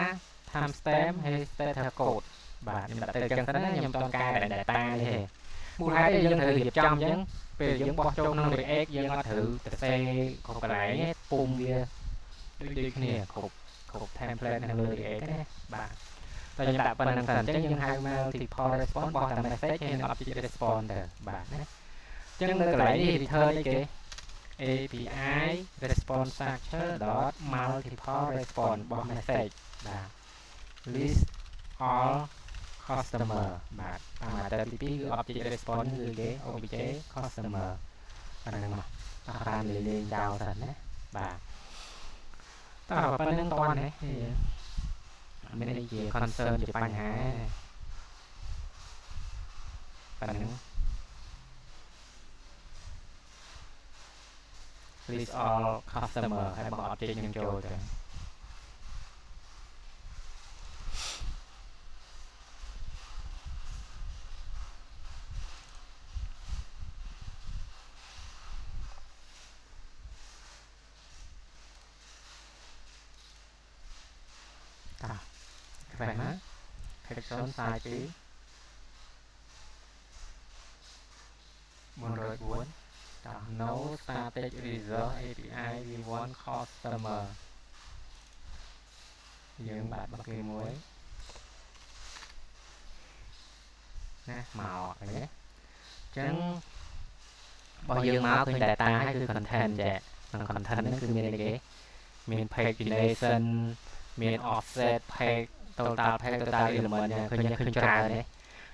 timestamp ហើយ status code បាទខ្ញុំដាក់ទៅអញ្ចឹងទៅណាខ្ញុំต้องការតែ data ទេមូលហេតុយើងត្រូវរៀបចំអញ្ចឹងពេលយើងបោះចូលក្នុង React យើងអត់ត្រូវទៅសេគ្រប់កន្លែងទេពុំវាដូចគ្នាគ្រប់ template នៅលើ React ណាបាទតែខ្ញុំដាក់ប៉ុណ្្នឹងទៅអញ្ចឹងយើងហៅ multiple response បោះតែ message ហើយនឹង object response ទៅបាទណាអញ្ចឹងនៅកន្លែងនេះ return អីគេ API response structure dot multiple response បោះ message បាទ list all customer បាទតាម method ទី2គឺ object response គឺគេ object customer ប៉ុណ្ណឹងមកតាមលេងចោលសិនណាបាទតើប៉ុណ្ណឹងតើនេះមានអីជា concern ជាបញ្ហាប៉ុណ្ណឹង list all customer ហើយបោះ object នឹងចូលទៅvậy má Python sai chứ 104 no static result API we want customer យើងបាទបកគេមួយណាមកអីណាអញ្ចឹងរបស់យើងមកឃើញ data ហើយគឺ content ចាក្នុង content ហ្នឹងគឺមានអីគេមាន pagination មាន offset page total page total element ឃើញច្រើនទេ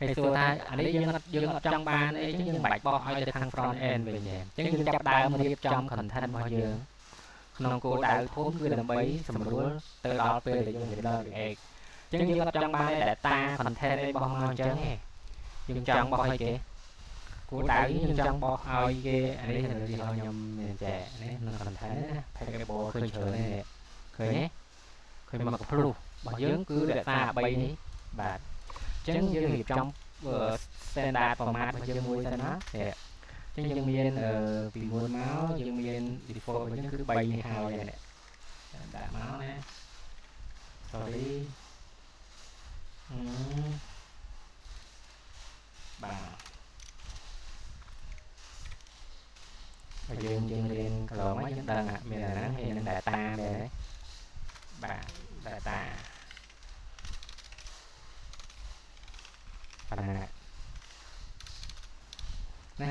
ហើយសួរថាអានេះយើងអត់ចង់បានអីចឹងយើងបាច់បោះឲ្យទៅខាង front end វិញទេអញ្ចឹងយើងចាប់ដើមរៀបចំ content របស់យើងក្នុងគោលដៅធំគឺដើម្បីសម្រួលទៅដល់ពេលដែលយើងដល់ React អញ្ចឹងយើងអត់ចង់បាន data content អីបោះមកអញ្ចឹងទេយើងចង់បោះឲ្យគេ គួរដៅខ្ញុំចង់បោះឲ្យគេអានេះទៅទីខ្ញុំមានចែនេះនៅ content ណា packable ឃើញច្រើននេះឃើញទេឃើញមកភ្លុះរបស់យើងគឺរក្សា3នេះបាទអញ្ចឹងយើងរៀបចំ standard format របស់យើងមួយសិនណាអញ្ចឹងយើងមានពីមុនមកយើងមាន default របស់យើងគឺ3នេះហើយនេះដាក់មកណា sorry បាទយើងរៀនកន្លងមកយើងដឹងមានអាហ្នឹងមាន data ដែរបាទ data ប៉ុណ្ណាណា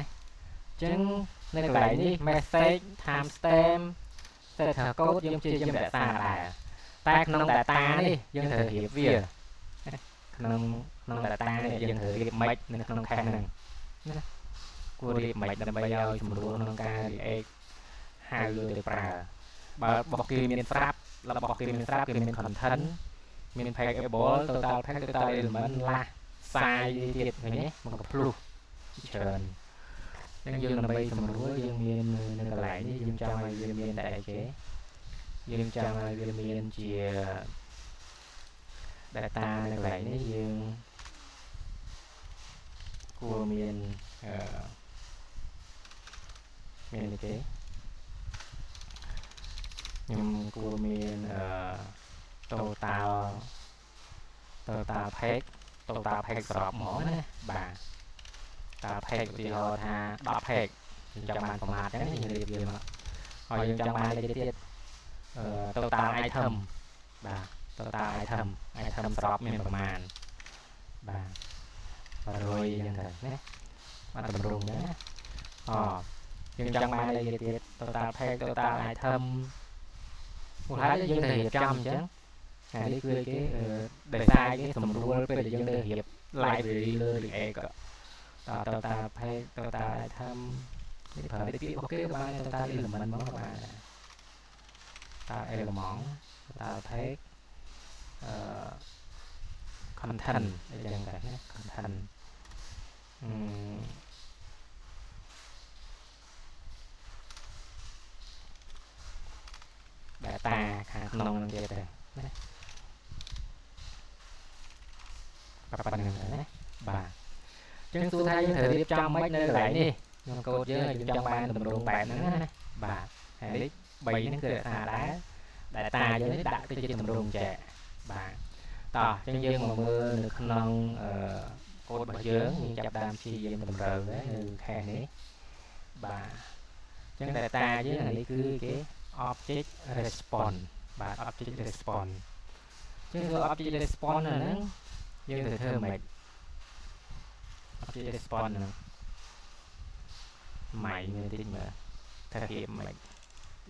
ចឹងនៅកន្លែងនេះ message timestamp status code យើងព្យាយាមរក្សាដែរតែក្នុង data នេះយើងត្រូវរៀបវាក្នុង data នេះយើងត្រូវរៀបមិននៅក្នុង cache ហ្នឹងណាគួររៀបមិនដើម្បីឲ្យសម្រួលក្នុងការ react ហៅយកទៅប្រើបើរបស់គេមានស្រាប់របស់គេមានស្រាប់គេមាន content មាន packable total pack total element ឡាស់សាយទៀតឃើញទេមកភ្លុះច្រើនអញ្ចឹងយើងដើម្បីសម្រួលយើងមាននៅកន្លែងនេះយើងចង់ឲ្យវាមានតែអីគេយើងចង់ឲ្យវាមានជា data នៅកន្លែងនេះយើងគួរមានមានអីគេខ្ញុំគួរមាន total pack ស្របហ្មងណាបាទតា pack ឧទាហរណ៍ថា10 pack យើងចង់បានប្រមាណអញ្ចឹងយើងរៀបវាមកហើយយើងចង់បានលេខទៀតtotal item បាទ total item ស្របមានប្រមាណបាទ100អញ្ចឹងទៅណាបានតម្រង់ណាយើងចង់បានលេខទៀត total pack total item មូលហេតុយើងត្រូវរៀបចំអញ្ចឹងអានេះគឺគេដោយសារគេសម្រួលពេលដែលយើងទៅរៀប library លើ React total pack total item នេះប្រើពាក្យរបស់គេបាន total element មកបាន total element total pack content អញ្ចឹងដែរណា content data ខាងក្នុងនឹងទៀតដែរណាប៉ុណ្្នឹងណាបាទអញ្ចឹងសួរថាយើងត្រូវរៀបចំមិននៅកន្លែងនេះក្នុងកូដយើងចង់បានតម្រងបែបហ្នឹងណាបាទហើយនេះ3ហ្នឹងគឺរក្សាដែរ data យើងនេះដាក់ទៅជាតម្រងចែកបាទតោះអញ្ចឹងយើងមកមើលនៅក្នុងកូដរបស់យើងចាប់ដើមព្យាយាមតម្រូវនៅ cache នេះបាទអញ្ចឹង data យើងអានេះគឺគេ object response បាទ object response អញ្ចឹង object response ហ្នឹងយើងត្រូវធ្វើម៉េច object response ហ្នឹងម៉ៃមើលតិចមើលថាគេម៉េច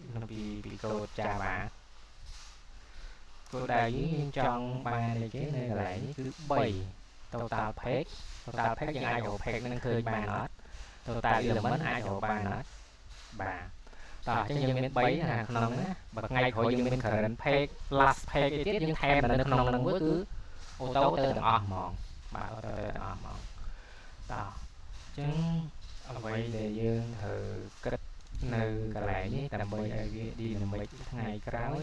ក្នុងពីកូដ Java គោលដៅយើងចង់បានអីគេនៅកន្លែងនេះគឺ3 total pack យើងអាចរក pack នឹងឃើញបានអត់ total element អាចរកបានអត់បាទតោះអញ្ចឹងយើងមាន3ណាក្នុងហ្នឹងណាបើថ្ងៃក្រោយយើងមាន current pack last pack អីទៀតយើងថែមនៅក្នុងហ្នឹងមួយគឺអូតូទៅទាំងអស់ហ្មងបាទអូតូទៅទាំងអស់ហ្មងតោះអញ្ចឹងអ្វីដែលយើងត្រូវគិតនៅកន្លែងនេះដើម្បីឲ្យវា dynamic ថ្ងៃក្រោយ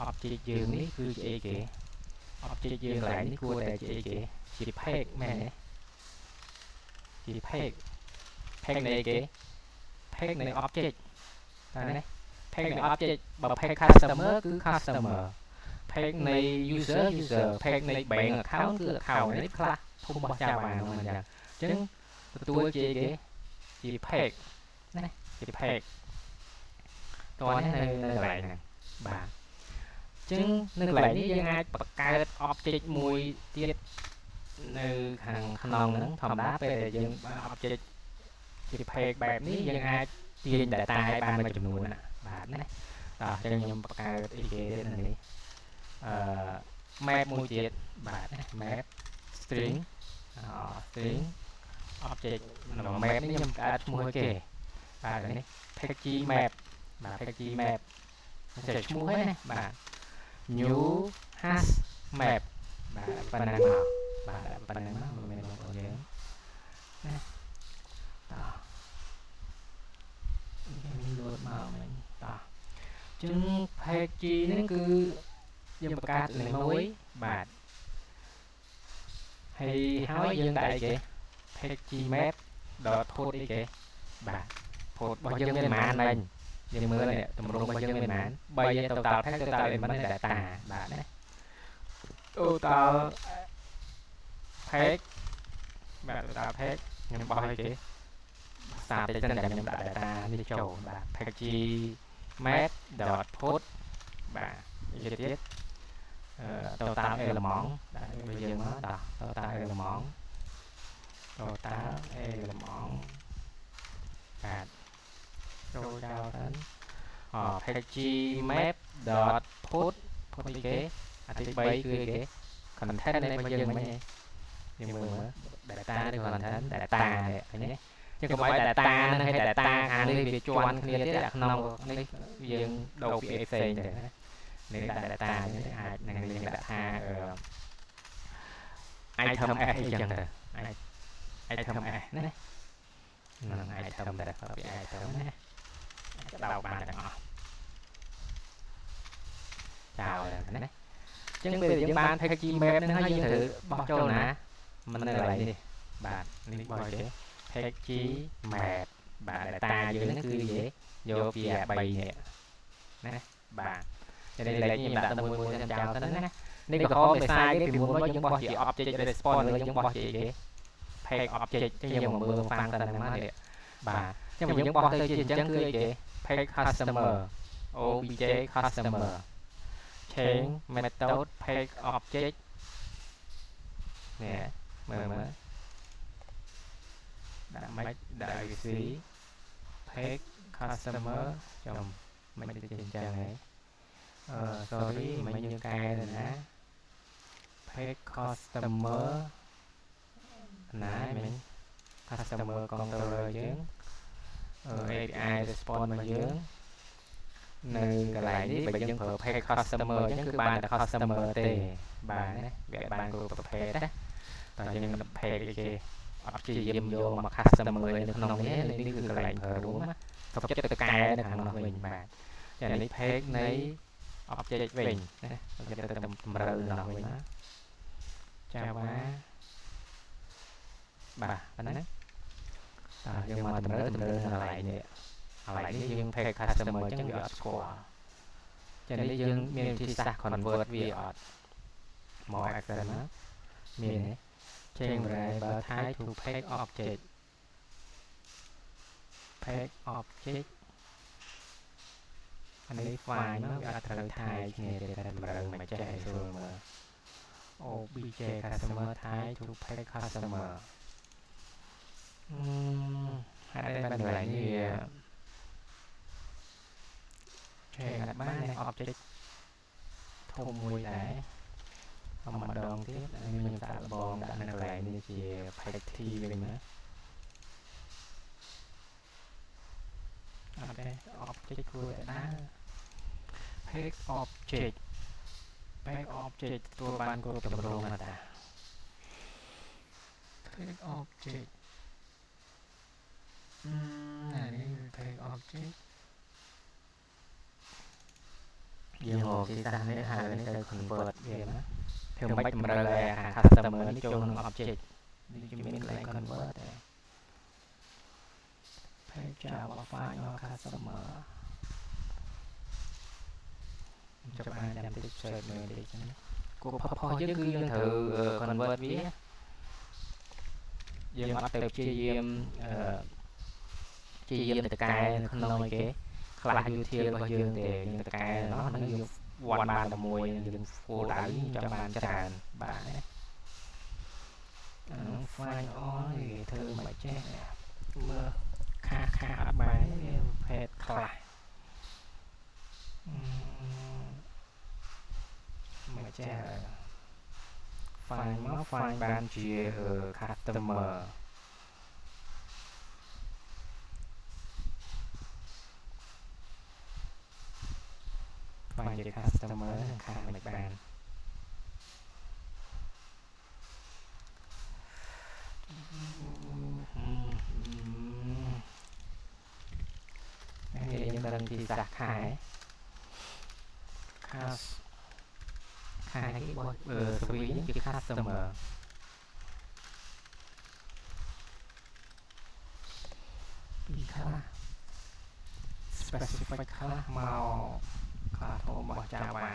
object យើងនេះគឺជាអីគេ object យើងកន្លែងនេះគួរតែជាអីគេជា pack មែនទេជា pack នៃអីគេ pack នៃ object តែនេះ pack នៃ object បើ pack customer គឺ customer pack នៃ user pack នៃ bank account គឺ account នេះខ្លះធំរបស់ Java ហ្នឹងអញ្ចឹងទទួលជាអីគេជា pack ណាជា pack តោះនេះនៅកន្លែងហ្នឹងបាទអញ្ចឹងនៅកន្លែងនេះយើងអាចបង្កើត object មួយទៀតនៅខាងក្នុងហ្នឹងធម្មតាពេលដែលយើងបាន object ជា pack បែបនេះយើងអាចទាញ data ឲ្យបានមួយចំនួនណាបាទណាតោះអញ្ចឹងខ្ញុំបង្កើតអីគេទៀតនេះmap មួយទៀតបាទណា map string object ក្នុង map នេះខ្ញុំបង្កើតឈ្មោះឲ្យគេបាទនេះ pg map បាទ pg map ចេះឈ្មោះហ្នឹងណាបាទ new hash map បាទប៉ុណ្ណឹងមកបាទប៉ុណ្ណឹងមកមិនមែនរបស់យើងណាត មកមិញតោះចឹង page G ហ្នឹងគឺយើងបង្កើតលេខមួយបាទហើយយើងដាក់អីគេ page G map .put អីគេបាទ put របស់យើងមានប៉ុន្មានមិញយើងមើលនេះតម្រងរបស់យើងមានប៉ុន្មាន3ឯ total page total element data បាទណា total page បាទ total page ខ្ញុំបោះអីគេសារតិចសិនតែខ្ញុំដាក់ data នេះចូលបាទ page map.put បាទនិយាយទៀតtotal element ដាក់វាយើងមកតោះ total element បាទចូលចោលទៅpage map.put put អីគេអាទី3គឺអីគេ content នេះរបស់យើងមិញយើងមើល data ឬ content data នេះឃើញទេចឹងកុំឲ្យ data ហ្នឹងឲ្យ data ខាងនេះវាជាន់គ្នាទៀតអាក្នុងនេះយើងដូរពាក្យផ្សេងទៅណានេះដាក់ data នេះអាចនឹងយើងដាក់ថាitem s អីចឹងទៅ item s ណាitem ទៅពាក្យ item ណាដោបានទាំងអស់ចោលណាចឹងពេលយើងបាន page map ហ្នឹងហើយយើងត្រូវបោះចូលណាមិននៅកន្លែងនេះបាទនេះបោះទេ page map បាទ data យើងហ្នឹងគឺនិយាយយកពី3នេះណាបាទចឹងលេខខ្ញុំដាក់ទៅមួយៗចាំចោលទៅណានេះក៏ហមដោយសារគេពីមុនមកយើងបោះជា object response លើយើងបោះជាគេ page object ចឹងយើងមកមើល function ហ្នឹងមកនេះបាទចឹងយើងបោះទៅជាអញ្ចឹងគឺអីគេ page customer obj customer change method page object នេះមើលដាក់មិនដាក់ IVC page customer ចំមិនទៅជាអញ្ចឹងហ៎sorry មិនយើងកែទៅណា page customer ណាមិញ customer controller យើង API response របស់យើងនៅកន្លែងនេះបើយើងប្រើ page customer អញ្ចឹងគឺបានតែ customer ទេបាទណាវាអត់បានគ្រប់ប្រភេទណាតែយើង page គេអត់ជាយាមយកមក customer នៅក្នុងនេះគឺកន្លែងប្រើរួមណាសុខចិត្តទៅកែនៅខាងនោះវិញបាទចានេះ page នៃ object វិញណាសុខចិត្តទៅតម្រូវនោះវិញណាចាបាទប៉ុណ្ណឹងយើងមកតម្រូវកន្លែងនេះកន្លែងនេះយើង page customer អញ្ចឹងវាអត់ស្គាល់ចានេះយើងមានវិធីសាស្ត្រ convert វាអត់មក action ណាមានទេ change variable type to page object page object អានេះ file មកវាអត់ត្រូវ type គ្នាទេតែតម្រូវមកចេះឲ្យស្រួលមើល obj customer type to page customer ហើយតែកន្លែងនេះវាchange អត់បាន object ធំមួយដែរម្ដងទៀតខ្ញុំសាកល្បងដាក់នៅកន្លែងនេះជា page t វិញណាអត់ទេ object គួរតែដាក់ page object ទទួលបានគ្រប់ទម្រង់ណាតា page object នេះ page object យើងមកទីតាំងនេះហើយនេះទៅ convert វាណាធ្វើមិនតម្រូវឲ្យខាង customer នេះចូលក្នុង object នេះជាមានកន្លែង convert ដែរ page Java file or customer ចាប់បានចាំតិច search មើលតិចណាគោលផុសយើងគឺយើងត្រូវ convert វាយើងអត់ទៅព្យាយាមទៅកែក្នុងអីគេខ្លះ util របស់យើងទេយើងទៅកែនោះហ្នឹងយើងវាត់បានតែមួយយើង full ដៅចាំបានច្រើនបាទណាfile all វាធ្វើមិនចេះមើលខាអត់បានវាភេទខ្លះមិនចេះ file មក file បានជា customer file ជា customer ខាងមិនបានយើងដឹង សាខែខាសខែគេបោះស្វីនេះជា customer ពីខ្លះ specific ខ្លះមកខ្លះរបស់ Java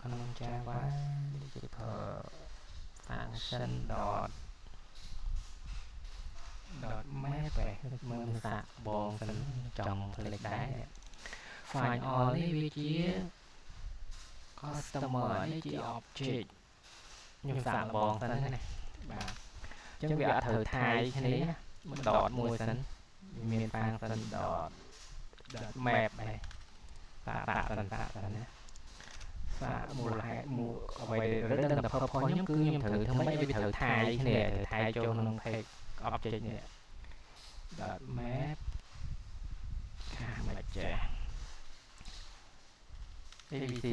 ក្នុង Java ដូចជា function dot map មើលសាកបងសិនចង់ផ្លេចដែរ find all នេះវាជា customer នេះជា object ខ្ញុំសាកបងសិនណាបាទអញ្ចឹងវាអត់ត្រូវថាយគ្នាមិនដតមួយសិនមាន function dot map ដែរតាក់សិនណាសាកមូលហេតុមូលអ្វីដែលដឹងតែ purpose ខ្ញុំគឺខ្ញុំត្រូវធ្វើម៉េចវាត្រូវថាយគ្នាថាយចូលក្នុង page object នេះ dot map ខាងមកចា ABC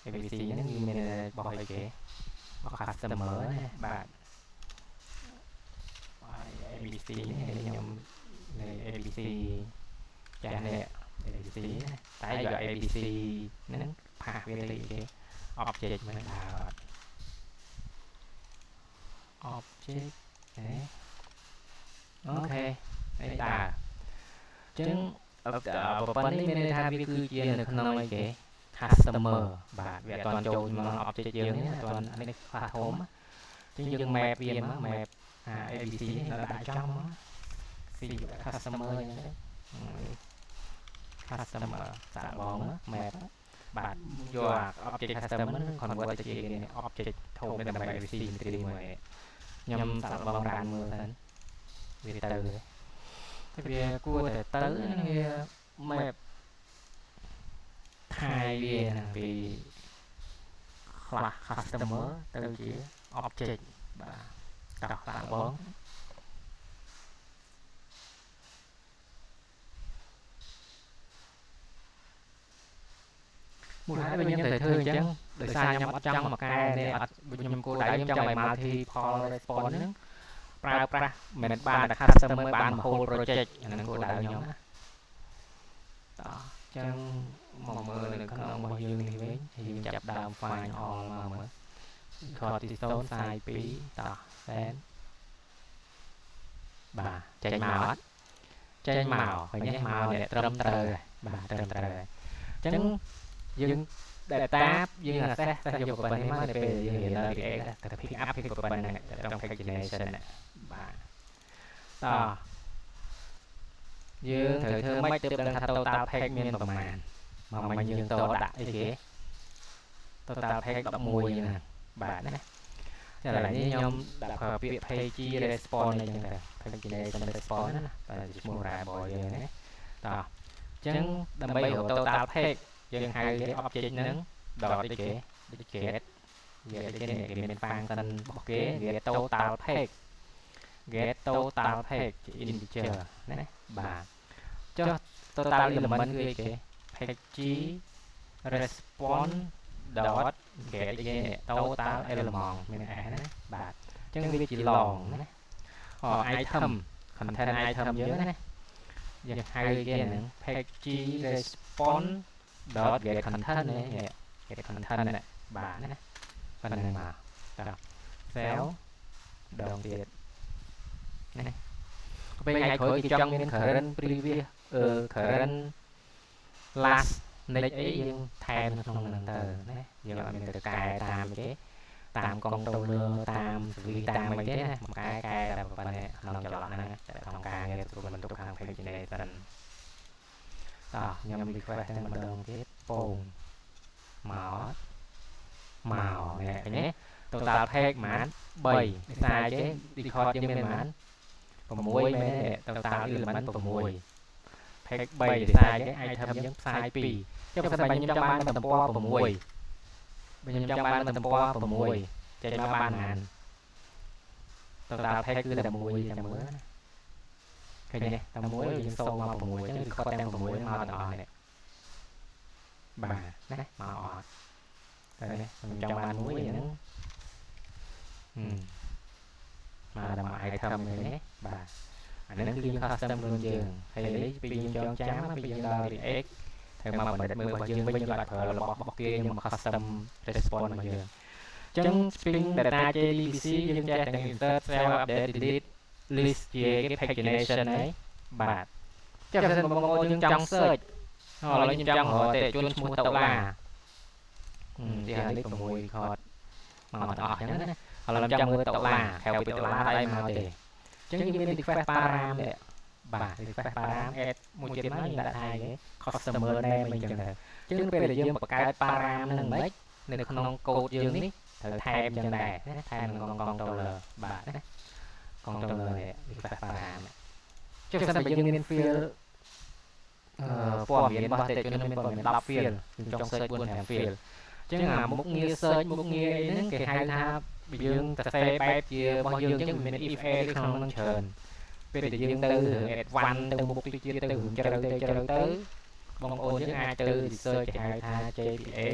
ហ្នឹងគឺមានបោះអីគេបោះ customer ណាបាទ ABC នេះខ្ញុំនៃ ABC ចាស់នេះ ABC ណាតែយក ABC ហ្នឹងផាសវាទៅគេ object មកដល់ object ណាអូខេនេះដើរអញ្ចឹងប៉ុណ្្នេះមានន័យថាវាគឺជានៅក្នុងអីគេ customer បាទវាអត់ទាន់ចូលមក object យើងនេះអត់ទាន់នេះខ្លះធំអញ្ចឹងយើង map វាមក map ABC នេះដាក់ចំមក C customer អញ្ចឹង customer តាក់បង map បាទយក object customer នឹង convert ទៅជា object ធំដើម្បី ABC 3មួយខ្ញុំតាក់បងរានមើលសិនវាទៅតែវាគួរតែទៅវា map ថែវាពីclass customer ទៅជា object បាទតោះតាក់បងមូលហេតុវិញខ្ញុំត្រូវធ្វើអញ្ចឹងដោយសារខ្ញុំអត់ចង់មកកែនេះអត់ខ្ញុំគោលដៅខ្ញុំចង់ឲ្យ multiple response ហ្នឹងប្រើប្រាស់មិនបានតែ customer បាន whole project អាហ្នឹងគោលដៅខ្ញុំណាតោះអញ្ចឹងមកមើលនៅក្នុងរបស់យើងនេះវិញយើងចាប់ដើម find all មកមើល cortisone size 2តោះ send បាទចេញមកអត់ចេញមកឃើញទេមកនេះត្រឹមត្រូវបាទត្រឹមត្រូវអញ្ចឹងយើង data យើង access យកប៉ុណ្ណេះមកនៅពេលយើងរៀន React តែ pick up គឺប៉ុណ្ណេះtrong pagination បាទតោះយើងត្រូវធ្វើម៉េចទើបដឹងថា total page មានប្រមាណមកមិញយើងតដាក់អីគេ total page 11ហ្នឹងបាទណាចាឥឡូវនេះខ្ញុំដាក់ពាក្យ page response អីចឹងទៅ pagination response ណាបាទឈ្មោះ variable យើងណាតោះអញ្ចឹងដើម្បីរក total page យើងហៅគេ object ហ្នឹង dot អីគេ get វាគេមាន function របស់គេ get total page get total page ជា integer ណាបាទចុះ total element គឺអីគេ page response dot get អីគេ total element មាន s ណាបាទអញ្ចឹងវាជា long ណាitem content item យើងណាយើងហៅគេហ្នឹង page response dot get content នេះ get content ណាបាទណាប៉ុណ្ណឹងមកតោះ cell ដងទៀតណាពេលថ្ងៃក្រោយគេចង់មាន current previous current last next អីយើងថែមក្នុងហ្នឹងទៅណាយើងអត់មានទៅកែតាមគេតាមកុងតូលឺតាម CV តាមអីទេណាមកកែតែប៉ុណ្ណេះក្នុងចន្លោះហ្នឹងតែក្នុងការងារទទួលបន្ទុកខាង pagination តោះខ្ញុំ request តែម្ដងទៀតពងមកនេះឃើញទេ total page ប៉ុន្មាន3ដោយសារគេ record យើងមានប៉ុន្មាន6មែនទេ total element 6 page 3ដោយសារគេ item យើងផ្សាយ2ចុះបើសិនបើខ្ញុំចង់បានទំព័រ6បើខ្ញុំចង់បានទំព័រ6ចេញមកបានប៉ុន្មាន total page គឺតែ1តែមើលណាឃើញទេតែ1យើងសូមមក6អញ្ចឹង record ទាំង6មកទាំងអស់នេះបាទណាមកអត់តែខ្ញុំចង់បានមួយហ្នឹងមកដល់ item នេះបាទ អាហ្នឹងគឺយើង custom ខ្លួនយើងហើយនេះពេលយើងចងចាំពេលយើងដល់ React ត្រូវមកបណ្ឌិតមើលរបស់យើងវិញយើងអាចប្រើរបស់គេយើងមក custom response របស់យើងអញ្ចឹង Spring Data JDBC យើងចេះទាំង insert cell update delete list ជាគេ pagination ហើយបាទចុះបើសិនបងប្អូនយើងចង់ search ឥឡូវខ្ញុំចង់រកតែជួនឈ្មោះតុលាទីហើយលេខ6 record មកអត់អស់អញ្ចឹងណាឥឡូវខ្ញុំចង់មើលតុលាក្រៅពីតុលាតែមកទេអញ្ចឹងយើងមាន request param នេះបាទ request param add មួយទៀតមកយើងដាក់ថាគេ customer name អីចឹងទៅអញ្ចឹងពេលដែលយើងបង្កើត param ហ្នឹងមិននៅក្នុង code យើងនេះត្រូវថែមចឹងដែរណាថែមក្នុង controller បាទណា controller នេះ request param ចុះបើសិនបើយើងមាន field ព័ត៌មានរបស់តែជនមានព័ត៌មាន10 field យើងចង់ search 4-5 field អញ្ចឹងអាមុខងារ search មុខងារអីហ្នឹងគេហៅថាយើងសរសេរបែបជារបស់យើងអញ្ចឹងមាន if else ក្នុងហ្នឹងច្រើនពេលដែលយើងទៅ advanced ទៅមុខទីទៀតទៅជ្រៅទៅបងប្អូនយើងអាចទៅ research គេហៅថា JPA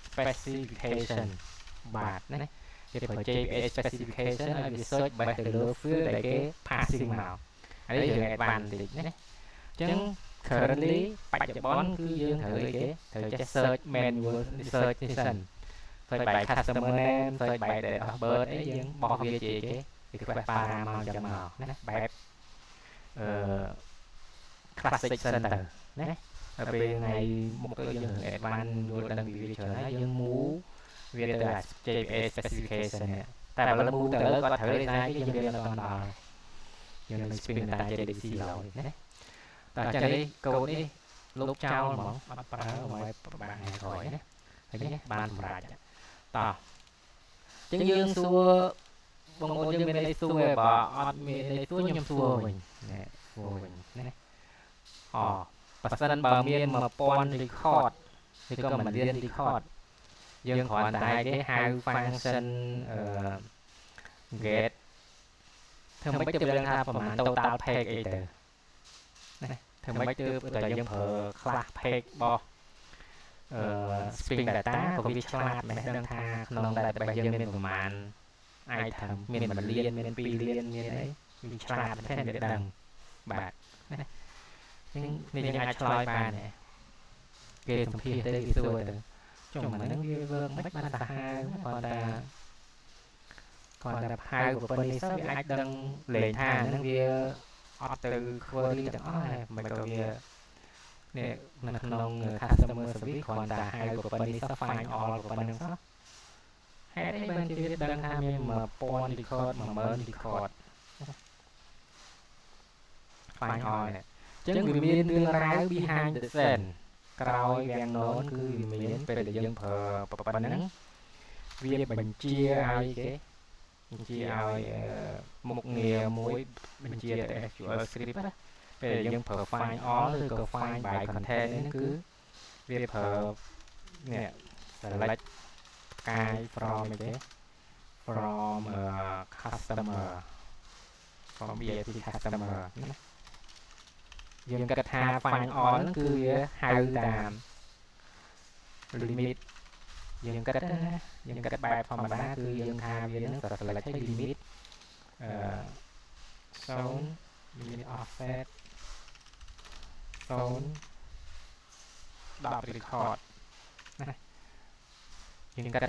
specification បាទណាគេប្រើ JPA specification ឲ្យ research បែបទៅលើ field ដែលគេ passing មកអានេះយើង advanced តិចណាអញ្ចឹង currently បច្ចុប្បន្នគឺយើងត្រូវអីគេត្រូវចេះ search manual research នេះសិន search by customer name search by date of birth អីយើងបោះវាជាគេ request param មកចឹងមកណាបែបclassic សិនទៅណាដល់ពេលថ្ងៃមុខទៅយើង advanced យល់ដឹងពីវាច្រើនហើយយើង move វាទៅ JPA specification នេះតែបើ move ទៅលើគាត់ត្រូវថាយើងរៀនអត់ដល់យើងនឹង Spring Data JDBC ឡើយណាតែចានេះកូដនេះលោកចោលហ្មងអត់ប្រើឲ្យប្របាក់ថ្ងៃក្រោយណាហើយនេះបានសម្រាប់តោះអញ្ចឹងយើងសួរបងប្អូនយើងមានអីសួរបើអត់មានអីសួរខ្ញុំសួរវិញណែសួរវិញណាបើសិនបើមាន 1000 record ឬក៏1,000,000 record យើងគ្រាន់តែគេហៅ function get ធ្វើម៉េចទៅដឹងថាប្រហែល total page អីទៅធ្វើម៉េចទៅតែយើងប្រើ class page របស់Spring Data ក៏វាឆ្លាតមែនដឹងថាក្នុង database យើងមានប្រមាណ item មាន1លានមាន2លានមានអីវាឆ្លាតមែនវាដឹងបាទនេះយើងអាចឆ្លើយបានគេសម្ភាសទៅគេសួរទៅចុះមិនហ្នឹងវា work មិនបានសាហាវគាត់ថាហៅប្រព័ន្ធនេះសោះវាអាចដឹងលេខថាហ្នឹងវាអត់ទៅ query ទាំងអស់ហើយមិនក៏វានេះនៅក្នុង customer service គ្រាន់តែហៅប្រព័ន្ធនេះសោះ find all ប្រព័ន្ធហ្នឹងសោះហេតុអីបានជាវាដឹងថាមាន 1000 record 10000 record find all អញ្ចឹងវាមានរឿងរ៉ាវ behind the scene ក្រោយវាំងននគឺវាមានពេលដែលយើងប្រើប្រព័ន្ធហ្នឹងវាបញ្ជាឲ្យគេបញ្ជាឲ្យមុខងារមួយបញ្ជាទៅ SQL script ណាពេលយើងប្រើ find all ឬក៏ find by content ហ្នឹងគឺវាប្រើនេះ select ផ្កាយ from អីគេ from customer from BAP customer ណាយើងគិតថា find all ហ្នឹងគឺវាហៅតាម limit យើងគិតណាយើងគិតបែបធម្មតាគឺយើងថាវានឹង select ឲ្យ limit zone limit offset zone 10 record ណាយើងគិត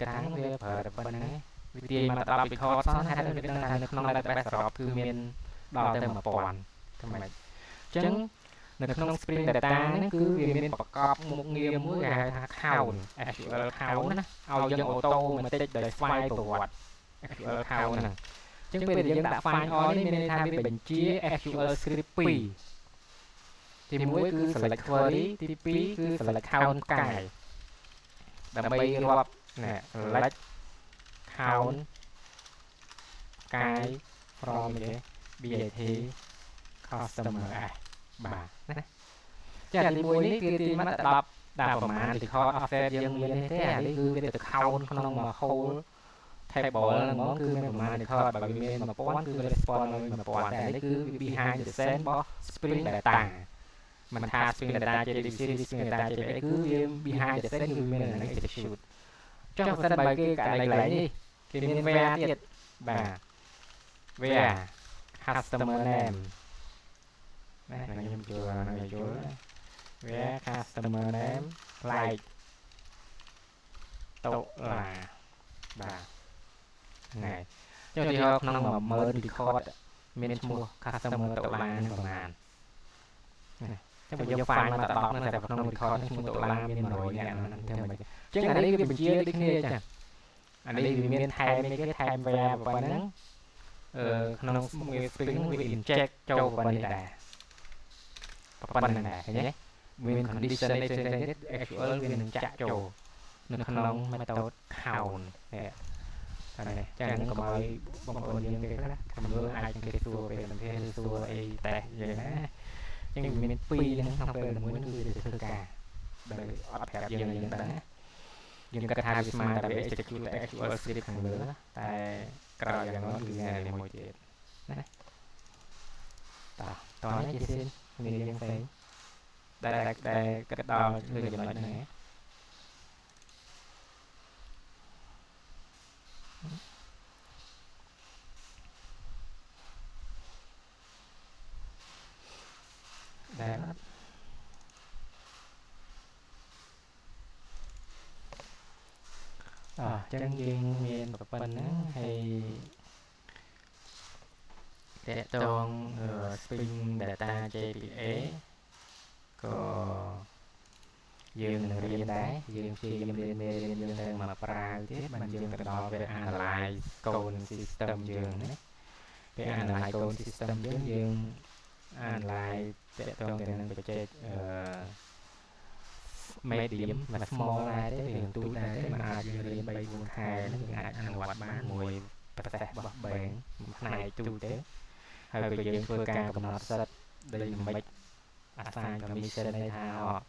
ថាវាប្រើតែប៉ុណ្្នឹងវាទាញមក10 record សោះណាតែវាដឹងថានៅក្នុង database សរុបគឺមានដល់ទៅ 1000 តែមិនអញ្ចឹងនៅក្នុង Spring Data ហ្នឹងគឺវាមានប្រកបមុខងារមួយគេហៅថា count SQL count ណាឲ្យយើង automatic ដោយស្វែងប្រវត្តិ SQL count ហ្នឹងអញ្ចឹងពេលដែលយើងដាក់ find all នេះមានន័យថាវាបញ្ជា SQL script 2ទី1គឺ select query ទី2គឺ select count ផ្កាយដើម្បីរាប់ណែ select count ផ្កាយ from គេ BAT customer បាទណាចាទី1នេះគឺទីមក10ដាក់ប្រមាណ record offset យើងមានទេអានេះគឺវាទៅ count ក្នុងមួយ whole table ហ្នឹងហ្មងគឺមានប្រមាណ record បើវាមាន 1000 គឺ respond ឲ្យ 1000 តែនេះគឺ behind the scene របស់ Spring Data មិនថា Spring Data JDBC Spring Data JDBC គឺវា behind the scene គឺមាននឹង execute ចុះបើសិនបើគេកន្លែងនេះគេមាន where ទៀតបាទ where customer name nè là nhầm chùa này chùa vé customer name like tốt là bà này cho đi học năng mà mở record miền mua customer tốt là nên còn màn thế bây giờ file mà đọc nó sẽ vào năng record mua tốt là miền nổi nhẹ nó theo mình chứ anh ấy cái bên chia đi kia chẳng anh ấy vì miền thay mấy cái thay về và nắng năng người tính người inject châu và này đà và này đà cái nhé miền condition này trên actual miền chạ châu nên năng mà tốt hào nè này chẳng có mấy bông bông những cái khác thầm mưa ai cái tour về làm thế tour ấy tệ vậy á nhưng mình pi nó không phải là muốn người để thưa cả đời ọt hẹp dần dần đó nhưng cái hai mà tại vì sẽ chịu lại chịu ở xịt thằng nữa tại cào dần nó người này là một chuyện đấy đó chị xin người dân phải đây cái đo người dân nói này đây chân viên miền bậc bên hay để toàn Spring Data JPA có dương riêng đá dương khi dương riêng dương đang mà pra tiếp bằng dương từ đó về analyze code system dương đấy về analyze code system dương analyze để toàn để năng bị chết medium và small này đấy thì tôi đấy mà ai riêng bay buồn hai nó ai ăn hoạt bán mùi bập bền này tôi thế hơi bị dương phơi ca cầm nọt sạch đây mấy assign permission đây thà họ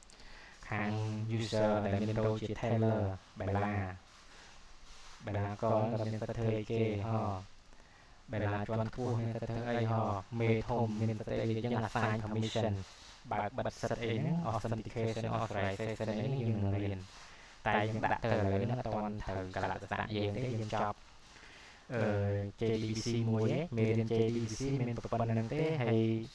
hàng user để mình đôi chỉ Taylor bài là có là mình phải thuê kê họ bài là cho anh thua mình phải thuê họ mê thông mình phải thuê những assign permission bật set in authentication authorization ấy nhưng liền tại những đặt thờ lấy nó toàn thờ cả là dạng gì đấy dân chọc JDBC mùi ấy mình JDBC mình bật bật năng thế hay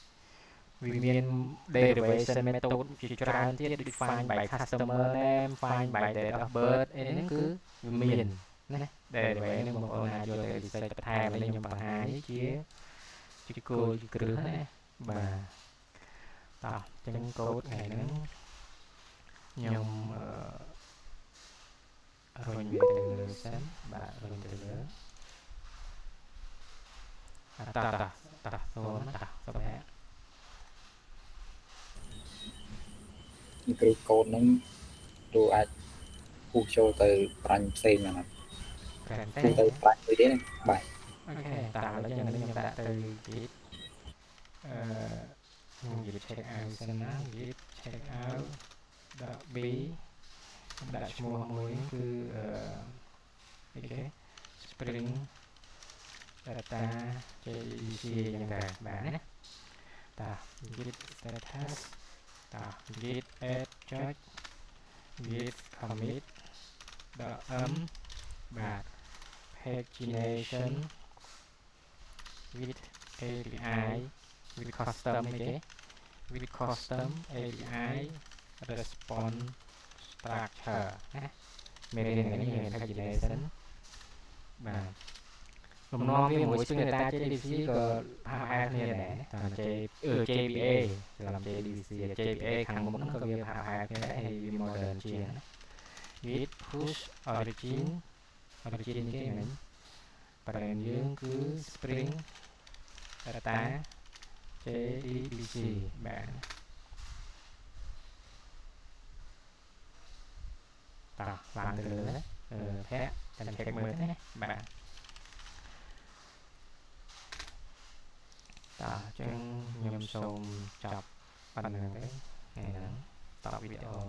vì miền derivation method chỉ cho ra tiết define by customer name find by date of birth ấy cứ miền này để vậy nên một ông nào vô để sẽ tập hai với nhau bằng hai chia chỉ cô chỉ cứ này và tạo chân code này nó nhung rồi về từ sáng và rồi từ nữa ta số số bé cứ code nó đồ ai phụ cho từ prime xem mà phụ từ prime với đấy này bài ok tạo ra cho nên ta từ git git check out xem nào git check out dot b đặt mua mới cứ ok spring data JDBC yang dah bạn ta git status ta git add change git commit dot và pagination with API with custom okay with custom API response structure mình cái này pagination và lùm non với mỗi người ta chơi DVC có hai này để còn chơi JPA làm chơi DVC JPA thằng muốn có việc hai cái hay modern chuyện git push origin cái này bạn dương cứ spring data JDBC bạn tạo làm từ nữa thế thành check mới thế bạn chân nhầm sông chọc phần này đấy này tạo video